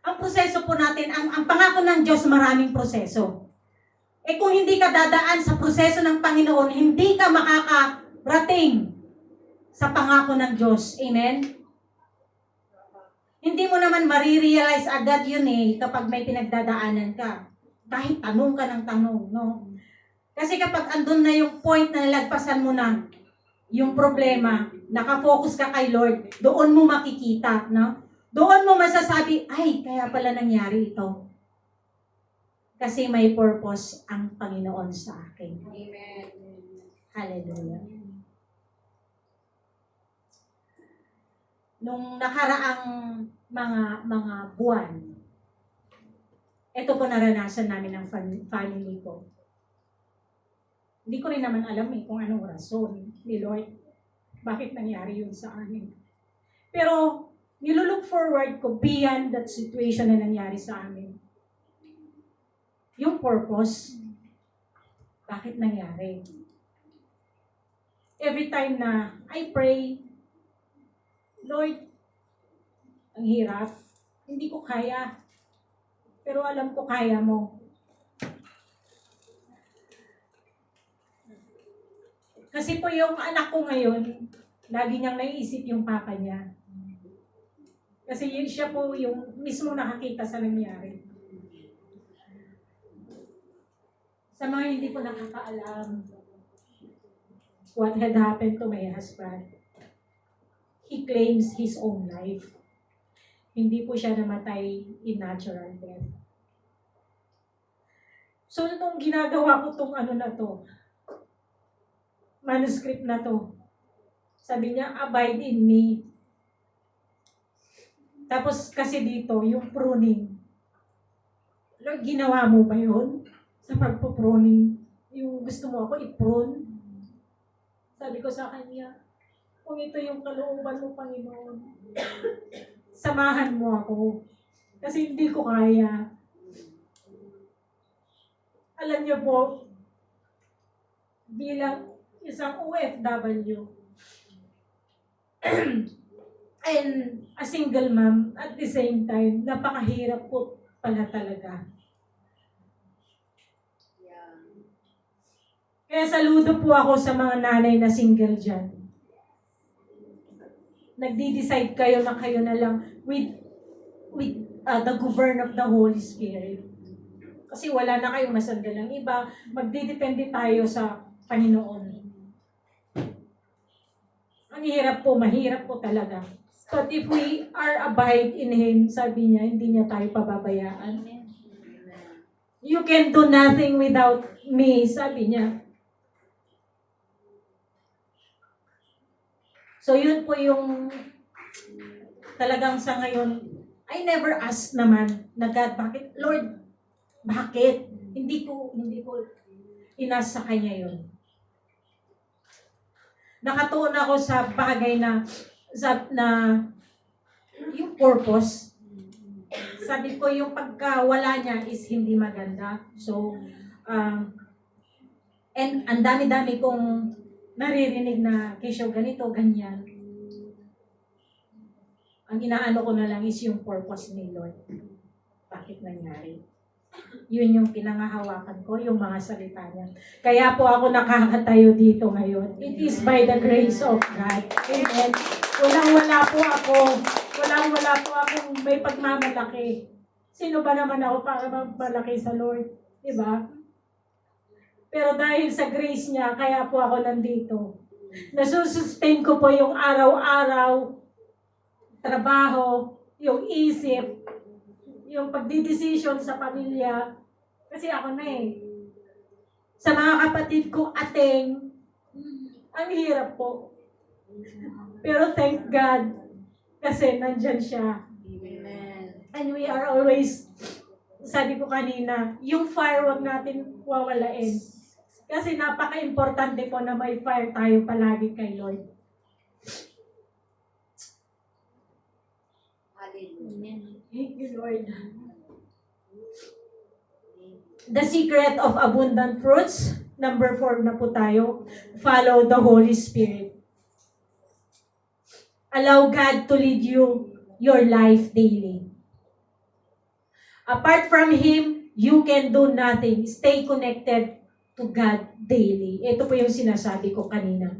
Ang proseso po natin, ang pangako ng Diyos, maraming proseso. Kung hindi ka dadaan sa proseso ng Panginoon, hindi ka makakarating sa pangako ng Diyos. Amen? Hindi mo naman marirealize agad yun kapag may pinagdadaanan ka. Kahit tanong ka ng tanong, no? Kasi kapag andun na yung point na nalagpasan mo na yung problema, nakafocus ka kay Lord, doon mo makikita, no? Doon mo masasabi, ay, kaya pala nangyari ito. Kasi may purpose ang Panginoon sa akin. Amen. Hallelujah. Nung nakaraang mga buwan, ito po naranasan namin ng family ko. Hindi ko rin naman alam kung anong rason ni Lord. Bakit nangyari yun sa amin. Pero, nilulook forward ko beyond that situation na nangyari sa amin. Yung purpose, bakit nangyari. Every time na I pray, Lord, ang hirap, hindi ko kaya. Pero alam ko kaya mo. Kasi po yung anak ko ngayon, lagi niyang naiisip yung papa niya. Kasi siya po yung mismo nakakita sa nangyari. Sa mga hindi po nakakaalam what had happened to my husband, he claims his own life. Hindi po siya namatay in natural death. So, nung ginagawa ko tong manuscript na to, sabi niya, abide in me. Tapos kasi dito, yung pruning. Lord, ginawa mo ba yun? Sa pagpo-pruning. Yung gusto mo ako i-prune. Sabi ko sa kanya, kung ito yung kalooban mo, Panginoon, samahan mo ako. Kasi hindi ko kaya. Alam niyo po, bilang isang OFW, and a single mom, at the same time, napakahirap po pala talaga. Kaya saludo po ako sa mga nanay na single dyan. Nagdi-decide kayo na lang with the govern of the Holy Spirit. Kasi wala na kayong masandalang iba, magdidepende tayo sa Panginoon. Ang hirap po, mahirap po talaga. But if we are abide in Him, sabi niya, hindi niya tayo pababayaan. You can do nothing without me, sabi niya. So yun po yung talagang sa ngayon, I never ask naman na God, bakit? Lord, bakit? Hindi ko inas sa Kanya yun. Nakatuon ako sa bagay na yung purpose. Sabi ko, yung pagkawala niya is hindi maganda. So, and ang dami-dami kong naririnig na kesyo ganito, ganyan. Ang inaano ko na lang is yung purpose ni Lord. Bakit nangyari? Yun yung pinangahawakan ko, yung mga salita niya. Kaya po ako nakakatayo dito ngayon. It is by the grace of God. Amen. Walang-wala po akong may pagmamalaki. Sino ba naman ako para magmalaki sa Lord? Diba? Pero dahil sa grace niya, kaya po ako nandito. Nasusustain ko po yung araw-araw, trabaho, yung isip, yung pagdidesisyon sa pamilya. Kasi ako na Sa mga kapatid ko, ating, ang hirap po. Pero thank God, kasi nandyan siya. Amen. And we are always, sabi ko kanina, yung fire wag natin wawalain. Kasi napaka-importante po na may fire tayo palagi kay Lord. Hallelujah. Thank you, Lord. The secret of abundant fruits, number 4 na po tayo, follow the Holy Spirit. Allow God to lead you your life daily. Apart from Him, you can do nothing. Stay connected to God daily. Ito po yung sinasabi ko kanina.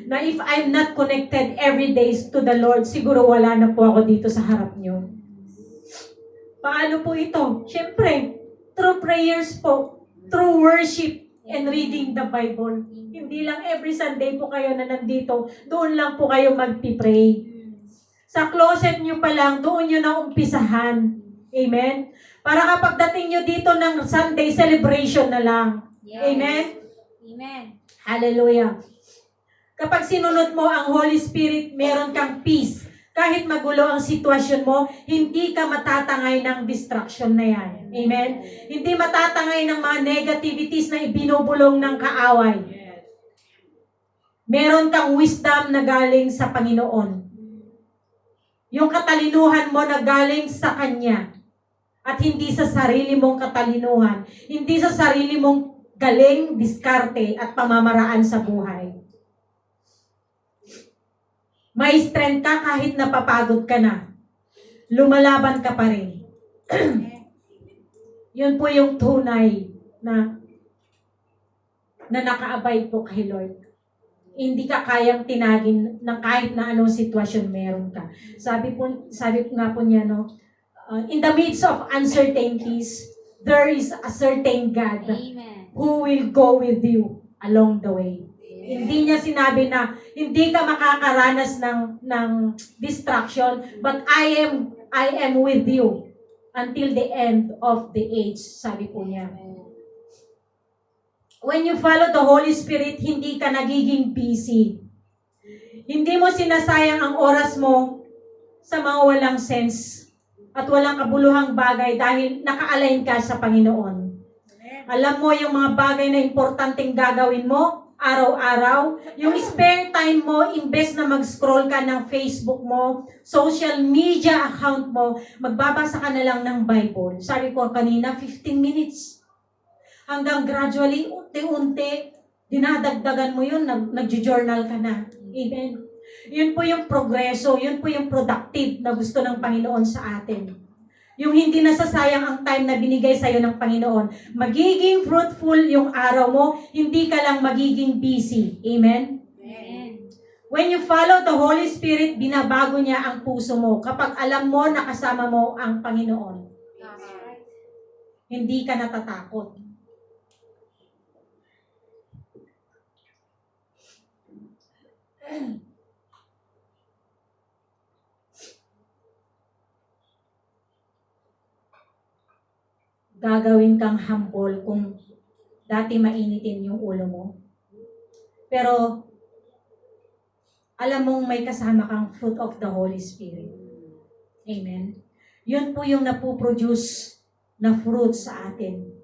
Na if I'm not connected every day to the Lord, siguro wala na po ako dito sa harap nyo. Paano po ito? Siyempre, through prayers po, through worship and reading the Bible. Hindi lang every Sunday po kayo na nandito, doon lang po kayo magpipray. Sa closet nyo pa lang, doon nyo na umpisahan. Amen? Para kapag dating nyo dito ng Sunday celebration na lang. Yes. Amen? Amen. Hallelujah. Kapag sinunod mo ang Holy Spirit, meron kang peace. Kahit magulo ang sitwasyon mo, hindi ka matatangay ng distraction na yan. Amen? Hindi matatangay ng mga negativities na ibinubulong ng kaaway. Meron kang wisdom na galing sa Panginoon. Yung katalinuhan mo na galing sa Kanya. At hindi sa sarili mong katalinuhan. Hindi sa sarili mong galing, diskarte, at pamamaraan sa buhay. May strength ka kahit napapagod ka na. Lumalaban ka pa rin. Yun po yung tunay na nakaabay po kay Lord. Hindi ka kayang tinagin ng kahit na anong sitwasyon meron ka. Sabi nga po niya, in the midst of uncertainties, there is a certain God Amen. who will go with you along the way. Hindi niya sinabi na hindi ka makakaranas ng distraction, but I am with you until the end of the age, sabi po niya. When you follow the Holy Spirit, hindi ka nagiging busy. Hindi mo sinasayang ang oras mo sa mga walang sense at walang kabuluhang bagay dahil naka-align ka sa Panginoon. Alam mo yung mga bagay na importanteng gagawin mo araw-araw, yung spare time mo, imbes na mag-scroll ka ng Facebook mo, social media account mo, magbabasa ka na lang ng Bible. Sabi ko kanina, 15 minutes. Hanggang gradually, unti-unti, dinadagdagan mo yun, nag-journal ka na. Amen. Yun po yung progreso, yun po yung productive na gusto ng Panginoon sa atin. Yung hindi nasasayang ang time na binigay sa'yo ng Panginoon. Magiging fruitful yung araw mo, hindi ka lang magiging busy. Amen? Amen. When you follow the Holy Spirit, binabago niya ang puso mo kapag alam mo na kasama mo ang Panginoon. That's right. Hindi ka natatakot. Gagawin kang humble kung dati mainitin yung ulo mo. Pero, alam mong may kasama kang fruit of the Holy Spirit. Amen? Yun po yung napuproduce na fruit sa atin.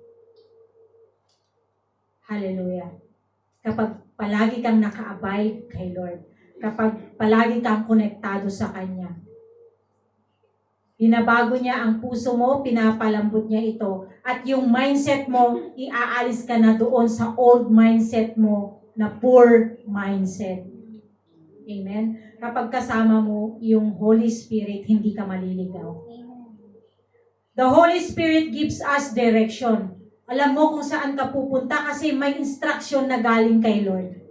Hallelujah. Kapag palagi kang naka-abide kay Lord, kapag palagi kang konektado sa Kanya, binabago niya ang puso mo, pinapalambot niya ito. At yung mindset mo, iaalis ka na doon sa old mindset mo na poor mindset. Amen? Kapag kasama mo yung Holy Spirit, hindi ka maliligaw. The Holy Spirit gives us direction. Alam mo kung saan ka pupunta kasi may instruction na galing kay Lord.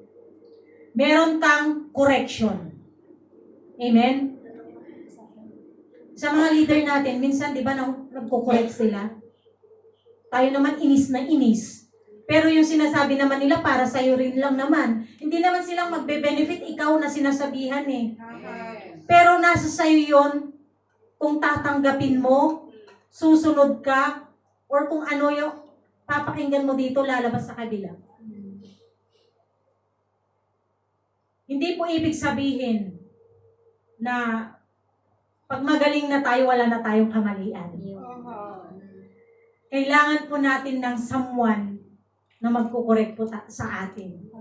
Meron kang correction. Amen? Sa mga leader natin, minsan, di ba, nagko-correct sila? Tayo naman inis na inis. Pero yung sinasabi naman nila, para sa'yo rin lang naman. Hindi naman silang magbe-benefit, ikaw na sinasabihan eh. Pero nasa sa'yo yon kung tatanggapin mo, susunod ka, or kung ano yung papakinggan mo dito, lalabas sa kabila. Hindi po ibig sabihin na pag magaling na tayo, wala na tayong kamalian. Kailangan po natin ng someone na magkukorek po sa atin.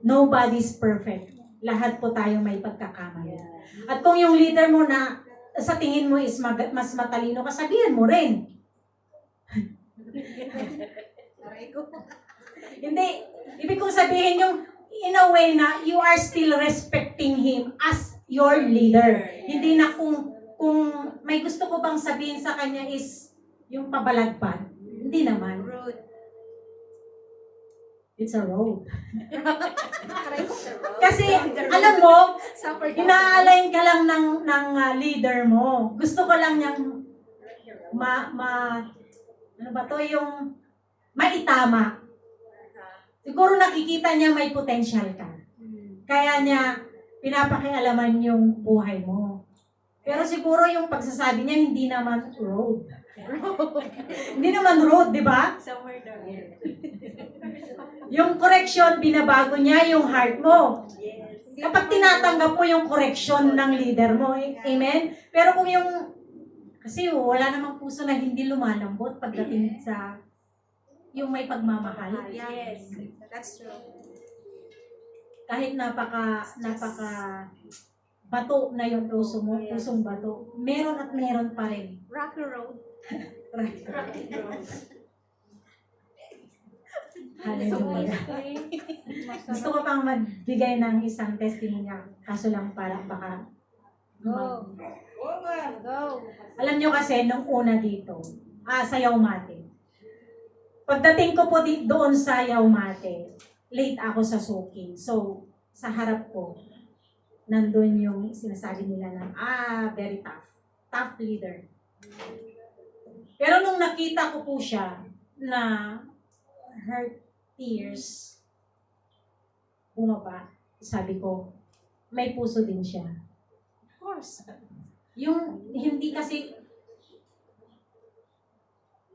Nobody's perfect. Lahat po tayo may pagkakamali. At kung yung leader mo na sa tingin mo is mas matalino ka, sabihan mo rin. Hindi. Ibig kong sabihin yung in a way na you are still respecting him as your leader. Hindi na kung may gusto ko bang sabihin sa kanya is yung pabalagpad. Hindi naman. Rude. It's a road. Kasi, alam mo, ina-align ka lang ng leader mo. Gusto ko lang niyang ano ba to, yung maitama. Siguro nakikita niya may potential ka. Kaya niya pinapakialaman yung buhay mo. Pero siguro yung pagsasabi niya hindi naman road. Hindi naman road, di ba? Somewhere down here. Yung correction, binabago niya yung heart mo. Yes. Kapag tinatanggap mo yung correction ng leader mo, amen? Pero kung kasi wala namang puso na hindi lumalambot pagdating sa yung may pagmamahal. Yes. That's true. Kahit napaka bato na yung puso mo, pusong bato, meron at meron pa rin. Rocky Road. Hallelujah. Gusto ko pang magbigay ng isang testimony, kaso lang para baka Go. Alam nyo kasi, nung una dito, sa Yaumate. Pagdating ko po doon sa Yaumate, late ako sa soaking. So, sa harap ko, nandun yung sinasabi nila na, very tough. Tough leader. Pero nung nakita ko po siya na her tears bumaba, sabi ko, may puso din siya. Of course. Yung hindi kasi,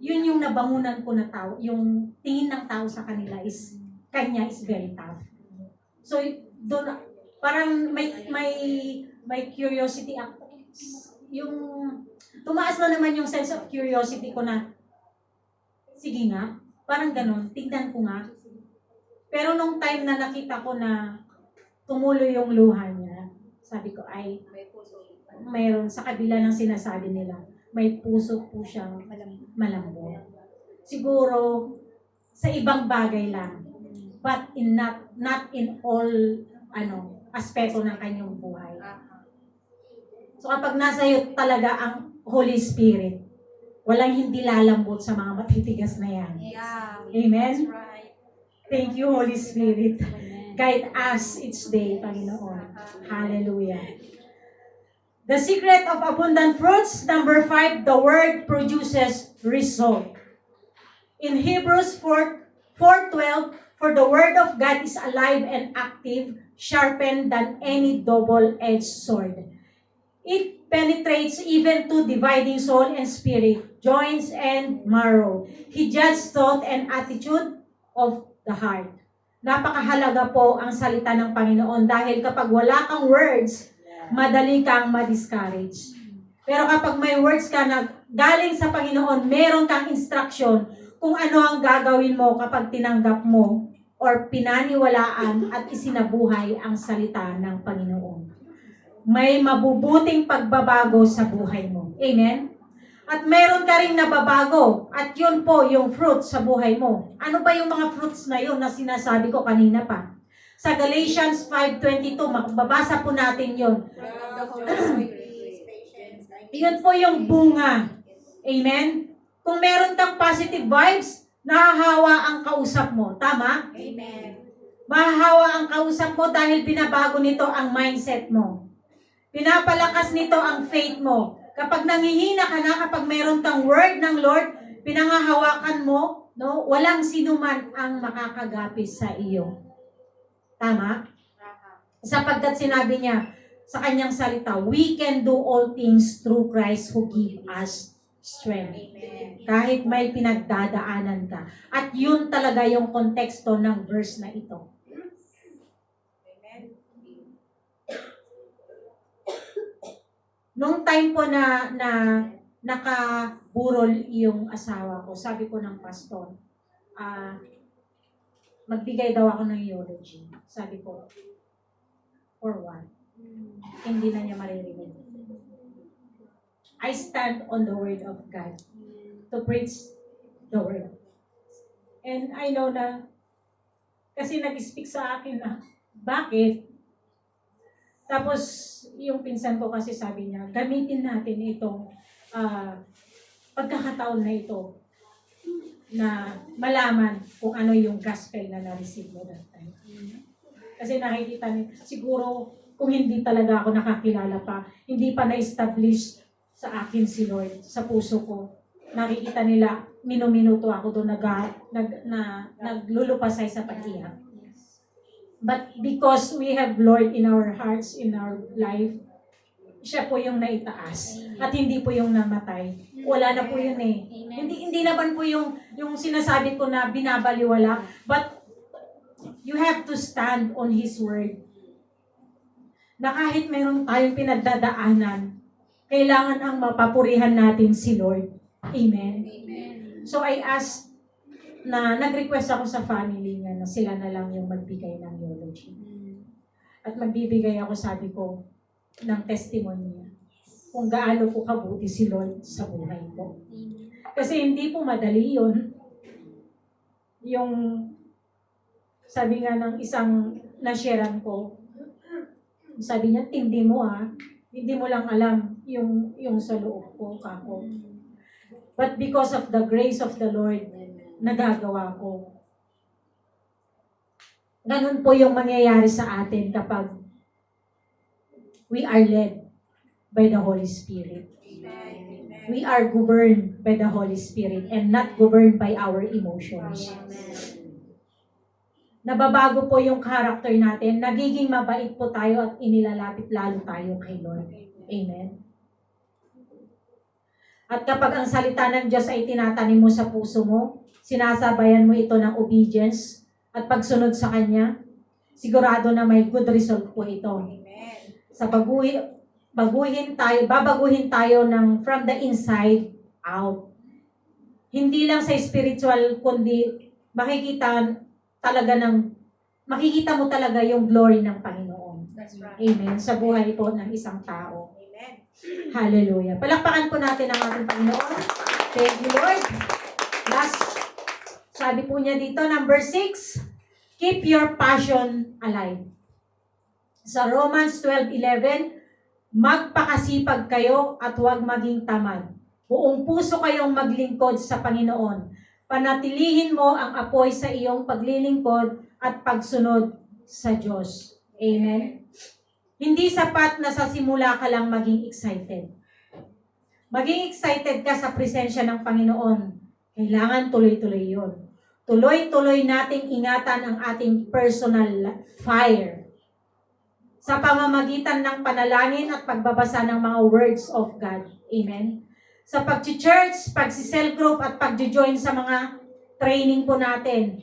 yun yung nabangunan ko na tao, yung tingin ng tao sa kanila is, kanya is very tough. So, doon, parang may curiosity ako. Yung, tumaas na naman yung sense of curiosity ko na, sige nga, parang ganon, tignan ko nga. Pero nung time na nakita ko na tumuloy yung luha niya, sabi ko, ay, mayroon sa kabila ng sinasabi nila, may puso po siyang malambot. Siguro, sa ibang bagay lang, but not in all aspeto ng kanyang buhay. So kapag nasa iyo talaga ang Holy Spirit, walang hindi lalambot sa mga matitigas na yan. Yeah. Amen? That's right. Thank you, Holy Spirit. Guide us each day, Panginoon. Hallelujah. The secret of abundant fruits, number 5, the word produces result. In Hebrews 4:12, for the word of God is alive and active, sharpened than any double-edged sword. It penetrates even to dividing soul and spirit, joints and marrow. He judges thought and attitude of the heart. Napakahalaga po ang salita ng Panginoon dahil kapag wala kang words, madali kang ma-discourage. Pero kapag may words ka na galing sa Panginoon, meron kang instruction kung ano ang gagawin mo kapag tinanggap mo or pinaniwalaan at isinabuhay ang salita ng Panginoon. May mabubuting pagbabago sa buhay mo. Amen? At meron ka rin nababago. At yun po yung fruit sa buhay mo. Ano ba yung mga fruits na yun na sinasabi ko kanina pa? Sa Galatians 5:22, mababasa po natin yun. Yun po yung bunga. Amen? Kung meron kang positive vibes, nahahawa ang kausap mo. Tama? Amen. Mahahawa ang kausap mo dahil binabago nito ang mindset mo. Pinapalakas nito ang faith mo. Kapag nangihina ka na, kapag meron kang word ng Lord, pinangahawakan mo, no, walang sinuman ang makakagapis sa iyo. Tama? Sapagkat sinabi niya sa kanyang salita, we can do all things through Christ who give us strength. Amen. Kahit may pinagdadaanan ka. At yun talaga yung konteksto ng verse na ito. Amen. Nung time po na nakaburol yung asawa ko, sabi ko ng pastor, magbigay daw ako ng eulogy. Sabi ko, for what? Hindi na niya maririnig. I stand on the word of God to preach the word. And I know na, kasi nag-speak sa akin na, bakit? Tapos, yung pinsan ko kasi sabi niya, gamitin natin itong pagkakataon na ito na malaman kung ano yung gospel na na-receive mo that time. Kasi nakikita niya, siguro kung hindi talaga ako nakakilala pa, hindi pa na-establish sa akin si Lord, sa puso ko. Nakikita nila, minuminuto ako doon naglulupasay sa pag-iyak. But because we have Lord in our hearts, in our life, siya po yung naitaas. At hindi po yung namatay. Wala na po yun eh. Hindi naman po yung sinasabi ko na binabaliwala. But you have to stand on His word. Na kahit meron tayong pinagdadaanan, kailangan ang mapapurihan natin si Lord. Amen. Amen. So I asked na nag-request ako sa family niya na sila na lang yung magbigay ng eulogy. At magbibigay ako, sabi ko, ng testimony niya. Kung gaano po kabuti si Lord sa buhay ko. Kasi hindi po madali yun. Yung, sabi nga ng isang nasharean ko, sabi niya, tindi mo hindi mo lang alam yung sa loob ko, kako. But because of the grace of the Lord, nagagawa ko. Ganun po yung mangyayari sa atin kapag we are led by the Holy Spirit. Amen. We are governed by the Holy Spirit and not governed by our emotions. nababago po yung character natin, nagiging mabait po tayo at inilalapit lalo tayo kay Lord. Amen. At kapag ang salita ng Diyos ay tinatanim mo sa puso mo, sinasabayan mo ito ng obedience at pagsunod sa Kanya, sigurado na may good result po ito. Amen. Sa babaguhin tayo ng from the inside out. Hindi lang sa spiritual, kundi makikita mo talaga yung glory ng Panginoon. That's right. Amen. Sa buhay po ng isang tao. Amen. Hallelujah. Palakpakan po natin ang ating Panginoon. Thank you, Lord. Last, sabi po niya dito, number 6, keep your passion alive. Sa Romans 12:11, magpakasipag kayo at huwag maging tamad. Buong puso kayong maglingkod sa Panginoon. Panatilihin mo ang apoy sa iyong paglilingkod at pagsunod sa Diyos. Amen. Hindi sapat na sa simula ka lang maging excited. Maging excited ka sa presensya ng Panginoon. Kailangan tuloy-tuloy yun. Tuloy-tuloy nating ingatan ang ating personal fire sa pamamagitan ng panalangin at pagbabasa ng mga words of God. Amen. Sa pag-church, pag-cell group at pag-join sa mga training po natin.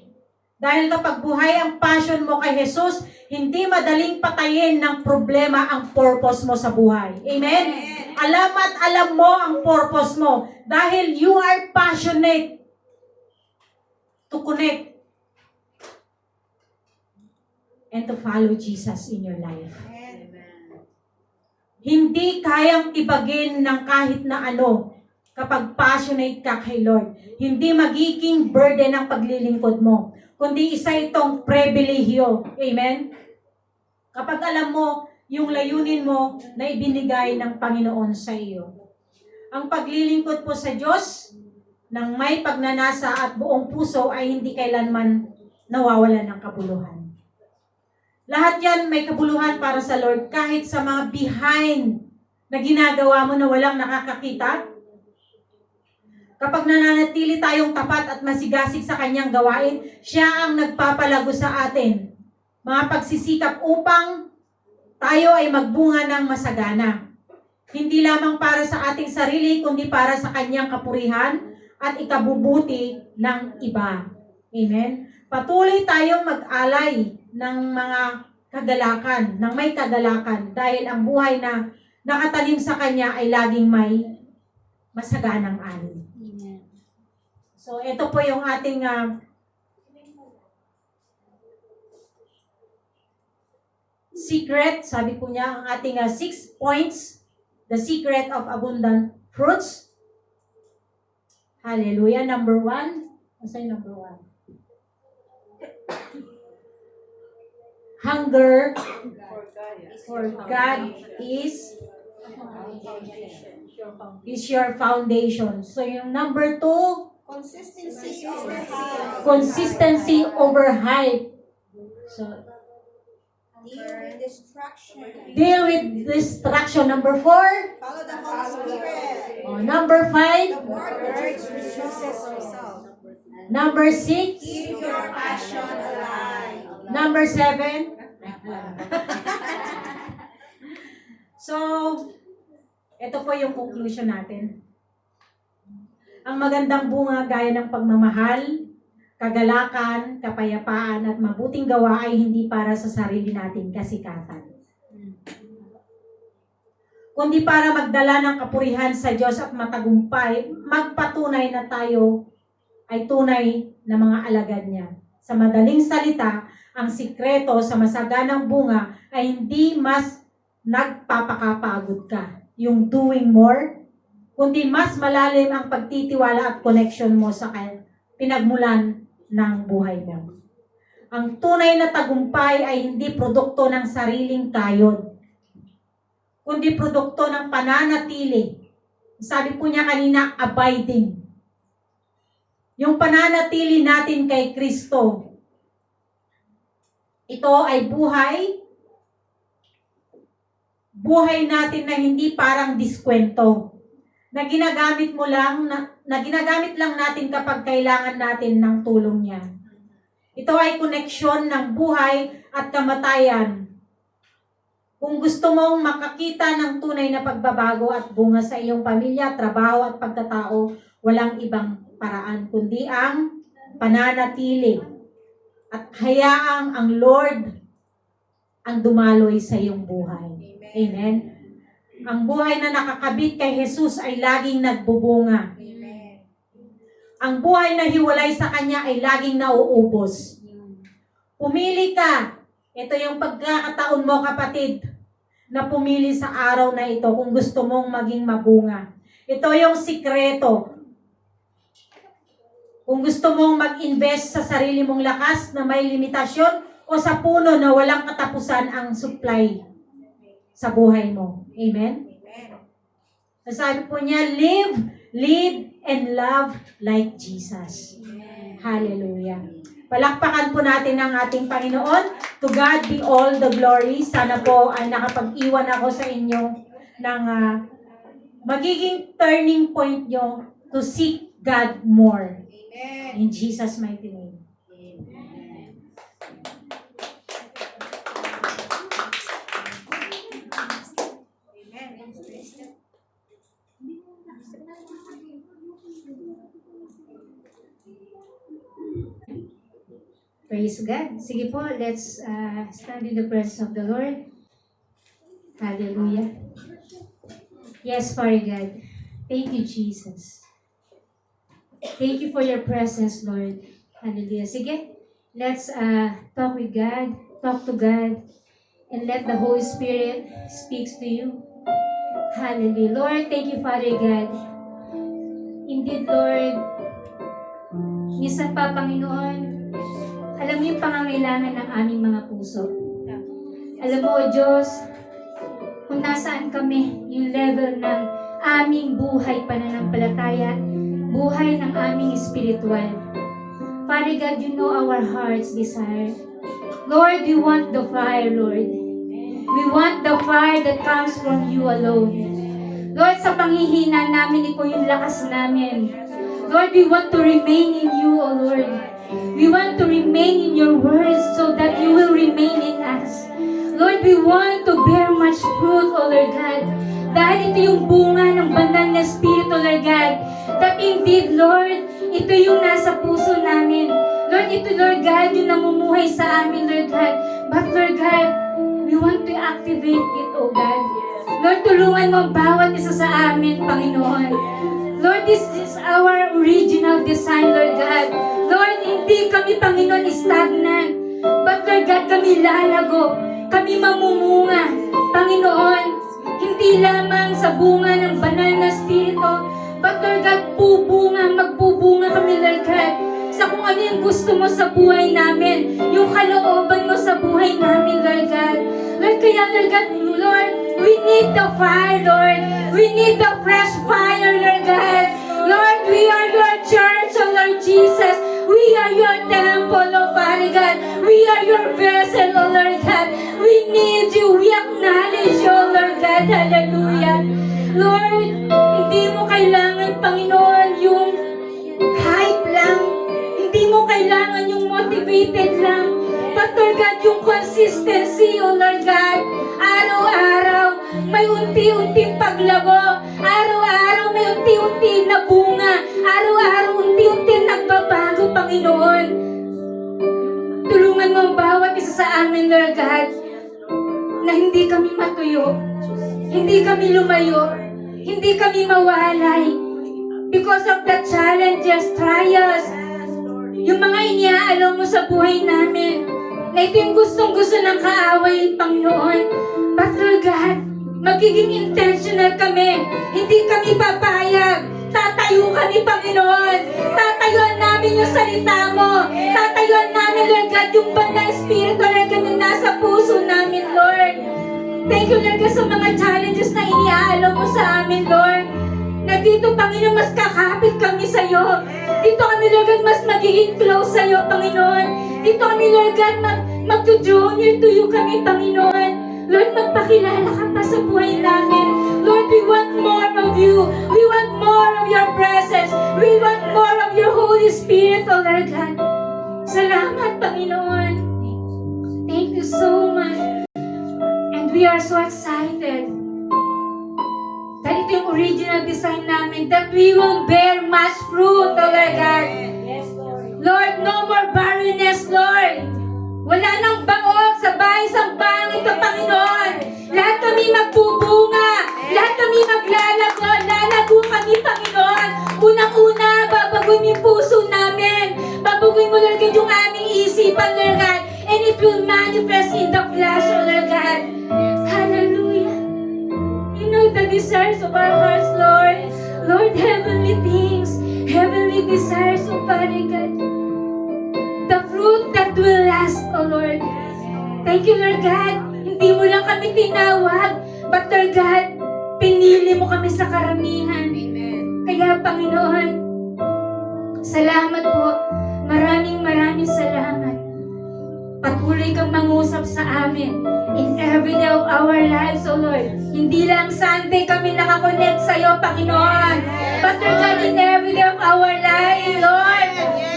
Dahil kapag buhay ang passion mo kay Jesus, hindi madaling patayin ng problema ang purpose mo sa buhay. Amen? Alam at alam mo ang purpose mo dahil you are passionate to connect and to follow Jesus in your life. Hindi kayang tibagin ng kahit na ano kapag passionate ka kay Lord. Hindi magiging burden ang paglilingkod mo, kundi isa itong pribilehyo. Amen? Kapag alam mo yung layunin mo na ibinigay ng Panginoon sa iyo. Ang paglilingkod po sa Diyos ng may pagnanasa at buong puso ay hindi kailanman nawawalan ng kabuluhan. Lahat yan may kabuluhan para sa Lord kahit sa mga behind na ginagawa mo na walang nakakakita. Kapag nananatili tayong tapat at masigasig sa kanyang gawain, siya ang nagpapalago sa atin. Mga pagsisikap upang tayo ay magbunga ng masagana. Hindi lamang para sa ating sarili, kundi para sa kanyang kapurihan at ikabubuti ng iba. Amen? Patuloy tayong mag-alay ng mga kagalakan, ng may kagalakan, dahil ang buhay na nakatanim sa kanya ay laging may masaganang ani. So, ito po yung ating secret, sabi po niya, ang ating 6 points, the secret of abundant fruits. Hallelujah. Number 1. Ano yung number 1? Hunger for God is your foundation. So yung number 2, consistency over hype. So deal with distraction. Number 4, Follow the Holy Spirit. number 5, The word produces result. number 6, Keep your passion alive. number 7. So, ito po yung conclusion natin. Ang magandang bunga gaya ng pagmamahal, kagalakan, kapayapaan, at mabuting gawa ay hindi para sa sarili nating kasikatan, kundi para magdala ng kapurihan sa Diyos at matagumpay, magpatunay na tayo ay tunay na mga alagad niya. Sa madaling salita, ang sikreto sa masaganang bunga ay hindi mas nagpapakapagod ka, yung doing more, kundi mas malalim ang pagtitiwala at connection mo sa pinagmulan ng buhay mo. Ang tunay na tagumpay ay hindi produkto ng sariling kayod, kundi produkto ng pananatili. Sabi po niya kanina, abiding. Yung pananatili natin kay Kristo, ito ay buhay natin na hindi parang diskwento, na ginagamit lang natin kapag kailangan natin ng tulong niya. Ito ay koneksyon ng buhay at kamatayan. Kung gusto mong makakita ng tunay na pagbabago at bunga sa iyong pamilya, trabaho at pagkatao, walang ibang paraan kundi ang pananatili at hayaang ang Lord ang dumaloy sa iyong buhay. Amen. Ang buhay na nakakabit kay Jesus ay laging nagbubunga. Amen. Ang buhay na hiwalay sa Kanya ay laging nauubos. Pumili ka. Ito yung pagkakataon mo, kapatid, na pumili sa araw na ito kung gusto mong maging mabunga. Ito yung sikreto. Kung gusto mong mag-invest sa sarili mong lakas na may limitasyon o sa puno na walang katapusan ang supply sa buhay mo. Amen? Sabi po niya, live, lead, and love like Jesus. Hallelujah. Palakpakan po natin ang ating Panginoon. To God be all the glory. Sana po ay nakapag-iwan ako sa inyo ng magiging turning point nyo to seek God more. Amen. In Jesus' mighty name. Praise God. Sige po, let's stand in the presence of the Lord. Hallelujah. Yes, Father God. Thank you, Jesus. Thank you for your presence, Lord. Hallelujah. Sige, let's talk with God, talk to God, and let the Holy Spirit speaks to you. Hallelujah. Lord, thank you, Father God. Indeed, Lord, minsan pa, Panginoon, alam mo yung pangangailangan ng aming mga puso. Alam mo, O Diyos, kung nasaan kami, yung level ng aming buhay pananampalataya, buhay ng aming spiritual. Father God, you know our heart's desire. Lord, we want the fire, Lord. We want the fire that comes from you alone. Lord, sa panghihina namin, ikaw yung lakas namin. Lord, we want to remain in you, O Lord. We want to remain in your words so that you will remain in us. Lord, we want to bear much fruit, O Lord God. Dahil ito yung bunga ng banal na Espiritu, Lord God. That indeed, Lord, ito yung nasa puso namin. Lord, ito, Lord God, yung namumuhay sa amin, Lord God. But, Lord God, we want to activate it, O God. Lord, tulungan mo ang bawat isa sa amin, Panginoon. Lord, this is our original design, Lord God. Lord, hindi kami, Panginoon, stagnant. But, Lord God, kami lalago. Kami mamumunga. Panginoon, hindi lamang sa bunga ng banal na Espiritu, but, Lord God, magbubunga kami, Lord God, sa kung ano yung gusto mo sa buhay namin, yung kalooban mo sa buhay namin, Lord God. Lord, kaya, Lord God, Lord, we need the fire, Lord. We need the fresh fire, Lord God. Lord, we are your church, oh Lord Jesus. We are your temple, oh Father God. We are your vessel, oh Lord God. We need you. We acknowledge you, oh Lord God. Hallelujah. Lord, hindi mo kailangan, Panginoon, yung hype lang. Hindi mo kailangan yung motivated lang. But Lord God, yung consistency, oh Lord God. Araw-araw, may unti-unting paglago. Araw-araw, may unti-unting na bunga. Araw-araw, unti-unting nagbabago, Panginoon. Tulungan mo ang bawat isa sa amin, Lord God, na hindi kami matuyo. Hindi kami lumayo. Hindi kami mawalay. Because of the challenges, trials, yung mga iniaalok mo sa buhay namin, na ito yung gustong-gusto ng kaaway, Panginoon. But Lord God, magiging intentional kami. Hindi kami papayag. Tatayo kami, Panginoon. Tatayuan namin yung salita mo. Tatayuan namin, Lord God, yung banal Espiritu, Lord God, na nasa puso namin, Lord. Thank you, Lord God, sa mga challenges na iniaalok mo sa amin, Lord. Na dito, Panginoon, mas kakapit kami sa iyo. Dito kami, Lord God, mas magiging close sa iyo, Panginoon. Dito kami, Lord God, mag-draw near to you kami, Panginoon. Lord, magpakilala ka pa sa buhay namin. Lord, we want more of you. We want more of your presence. We want more of your Holy Spirit, oh Lord God. Salamat, Panginoon. Thank you so much. And we are so excited that ito yung original design namin, that we will bear much fruit, oh Lord God. Yes, Lord. Lord, no more barrenness, Lord. Wala nang baog sa bahay sa pangit, O Panginoon. Lahat kami magbubunga. Lahat kami maglalago. Lalago kami, Panginoon. Unang-una, babaguhin yung puso namin. Babaguhin mo, Lord God, yung aming isipan, Lord God. And it will manifest in the flesh, O Lord God. Hallelujah. You know the desires of our hearts, Lord. Lord, heavenly things, heavenly desires, O Father God. The fruit that will last, O Lord. Thank you, Lord God. Hindi mo lang kami tinawag, but Lord God, pinili mo kami sa karamihan. Kaya, Panginoon, salamat po. Maraming salamat. Patuloy kang mangusap sa amin in every day of our lives, O Lord. Hindi lang Sunday kami nakakonect sa iyo, Panginoon. But Lord God, in every day of our lives, Lord.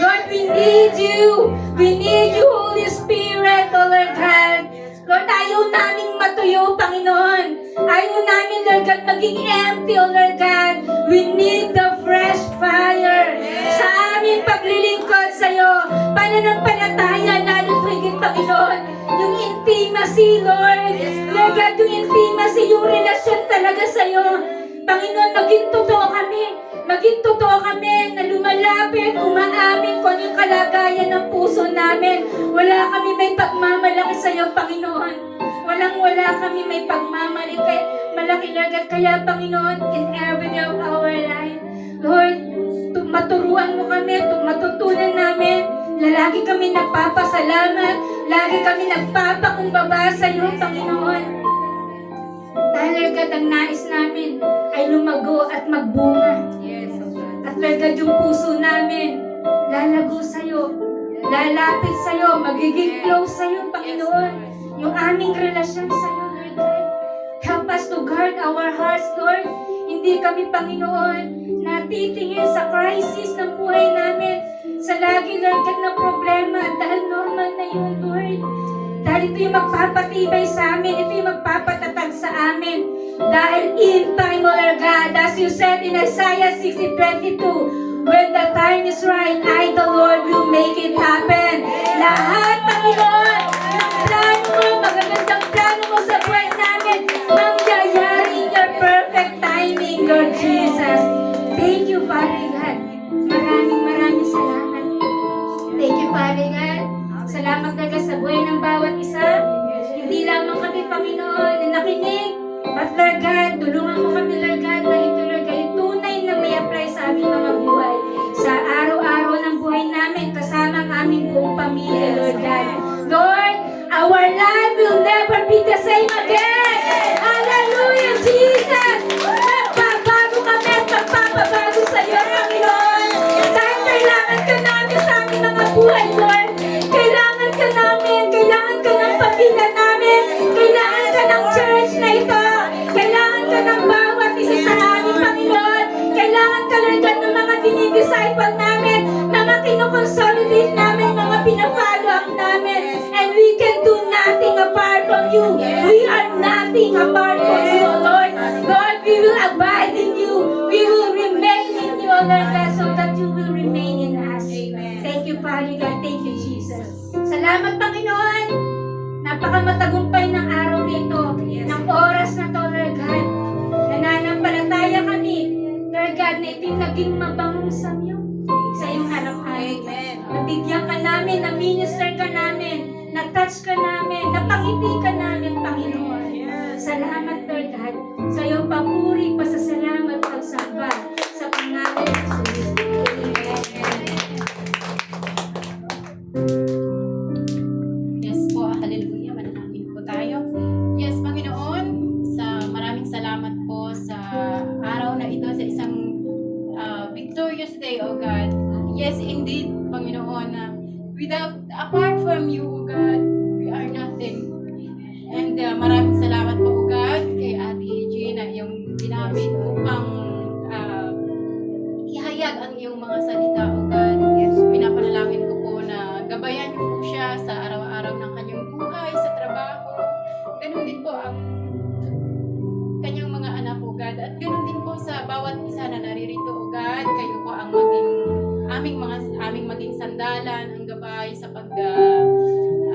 Lord, we need you. We need you, Holy Spirit, O Lord God. Lord, ayaw naming matuyo, Panginoon. Ayaw namin, Lord God, maging empty, O Lord God. We need the fresh fire sa aming paglilingkod sa iyo. Pananampalataya, lalo higit, Panginoon. Yung intimacy, Lord. Lord God, yung intimacy, yung relasyon talaga sa iyo. Panginoon, maging totoo kami. Maging totoo kami na lumalapit, umaamin kung yung kalagayan ng puso namin. Wala kami may pagmamalaki sa iyo, Panginoon. Walang-wala kami may pagmamalaki malaki, Lord. Kaya, Panginoon, in every day of our life, Lord, maturuan mo kami, matutunan namin, na lagi kami nagpapasalamat, lagi kami nagpapakumbaba sa iyo, Panginoon. Dahil, Lord God, ang nais namin ay lumago at magbunga. At Lord God, yung puso namin, lalago sa'yo, lalapit sa'yo, magiging close sa'yo, Panginoon. Yung aming relasyon sa'yo, Lord God. Help us to guard our hearts, Lord. Hindi kami, Panginoon, natitingin sa crisis ng buhay namin, sa lagi, Lord God, na problema, dahil normal na yun, Lord. Dahil ito yung magpapatibay sa amin, ito yung magpapatatag sa amin. Dahil in time, O Lord God, as you said in Isaiah 60:22, when the time is right, I, the Lord, will make it happen. Lahat, Panginoon, ng plano mo, magagandang plano mo sa buhay namin, mangyayari in your perfect timing, Lord Jesus. Thank you, Father God. Maraming salamat. Thank you, Father God. Salamat talaga sa buhay ng bawat isa. Hindi lamang kami, Panginoon, na nakinig. But Lord God, tulungan mo kami, Lord God, na ito, Lord God, tunay na may apply sa aming mga buhay. Sa araw-araw ng buhay namin, kasama ang aming buong pamilya, Lord God. Lord, our life will never be the same again. Hallelujah, Jesus! Magbabago kami at magpapabago sa iyo, Panginoon. Dahil kailangan ka namin sa aming mga buhay, Lord. Kailangan ka namin, kailangan ka ng pamilya namin, kailangan ka ng church na ito, kailangan ka ng bawat isa sa amin, Panginoon. Kailangan ka, Lord God, ng mga dinidisciple namin, mga kinukonsolidate namin, mga pinafollow up namin. And we can do nothing apart from you. We are nothing apart from you, Lord. Lord, we will abide in you. We will remain in you, Lord God, so that you will remain in us. Thank you, Father God. Thank you, Jesus. Salamat, Panginoon. Napakamatagumpay ng araw nito, ng oras na to, Lord God. Nananampalataya kami, Lord God, na ito'y naging mabangong samyo sa iyong harapan. Nabigyan ka namin, na-minister ka namin, na-touch ka namin, napangiti ka namin, Panginoon. Salamat, Lord God, sa iyong papuri, pasasalamat, pagsamba sa pangalan ng Jesus. Yes po, hallelujah, manalangin po tayo. Yes, Panginoon, maraming salamat po sa araw na ito, sa isang victorious day, O God. Yes, indeed, Panginoon, apart from you, O God, we are nothing. And maraming salamat po, O God, kay Ate Jean na iyong ginamit upang ihayag ang iyong mga salita, O God. Yes, pinapanalangin ko po na gabay paggabay, sa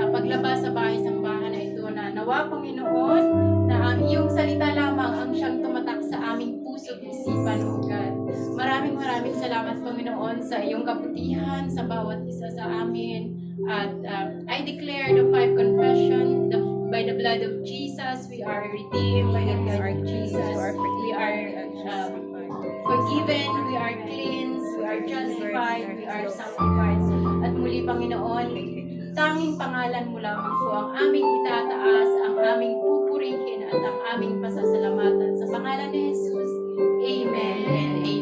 paglabas sa bahay-sambahan na ito, na nawa, Panginoon, na ang iyong salita lamang ang siyang tumatak sa aming puso at isipan, O God. Maraming salamat, Panginoon, sa iyong kabutihan sa bawat isa sa amin. At I declare the 5 confession, by the blood of Jesus, we are redeemed. By the blood of Jesus, we are forgiven, we are cleansed, we are justified, we are sanctified. At muli, Panginoon, tanging pangalan mo lamang po ang aming itataas, ang aming pupurihin, at ang aming pasasalamatan. Sa pangalan ni Jesus, Amen and Amen.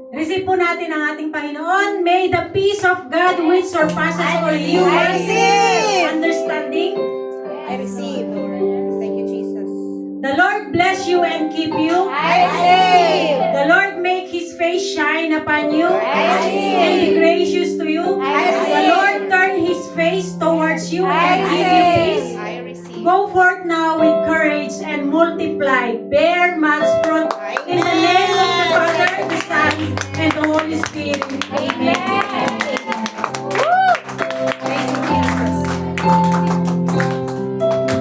Receive po natin ang ating Panginoon. May the peace of God which surpasses all human understanding. I receive. Thank you, Jesus. The Lord bless you and keep you. I receive. The Lord make His face shine upon you I receive. and be gracious to you. I receive. The Lord turn His face towards you and give you peace. I receive. Go forth now with courage and multiply. Bear much fruit. In the name of the Father, the Son, and the Holy Spirit. Amen. Thank you, Jesus.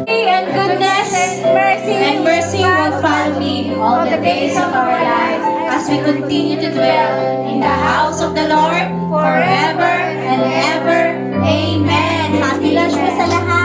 And goodness and mercy will follow me all the days of our life as we continue to dwell in the house of the Lord forever and ever. Amen. Happy lunch po sa lahat.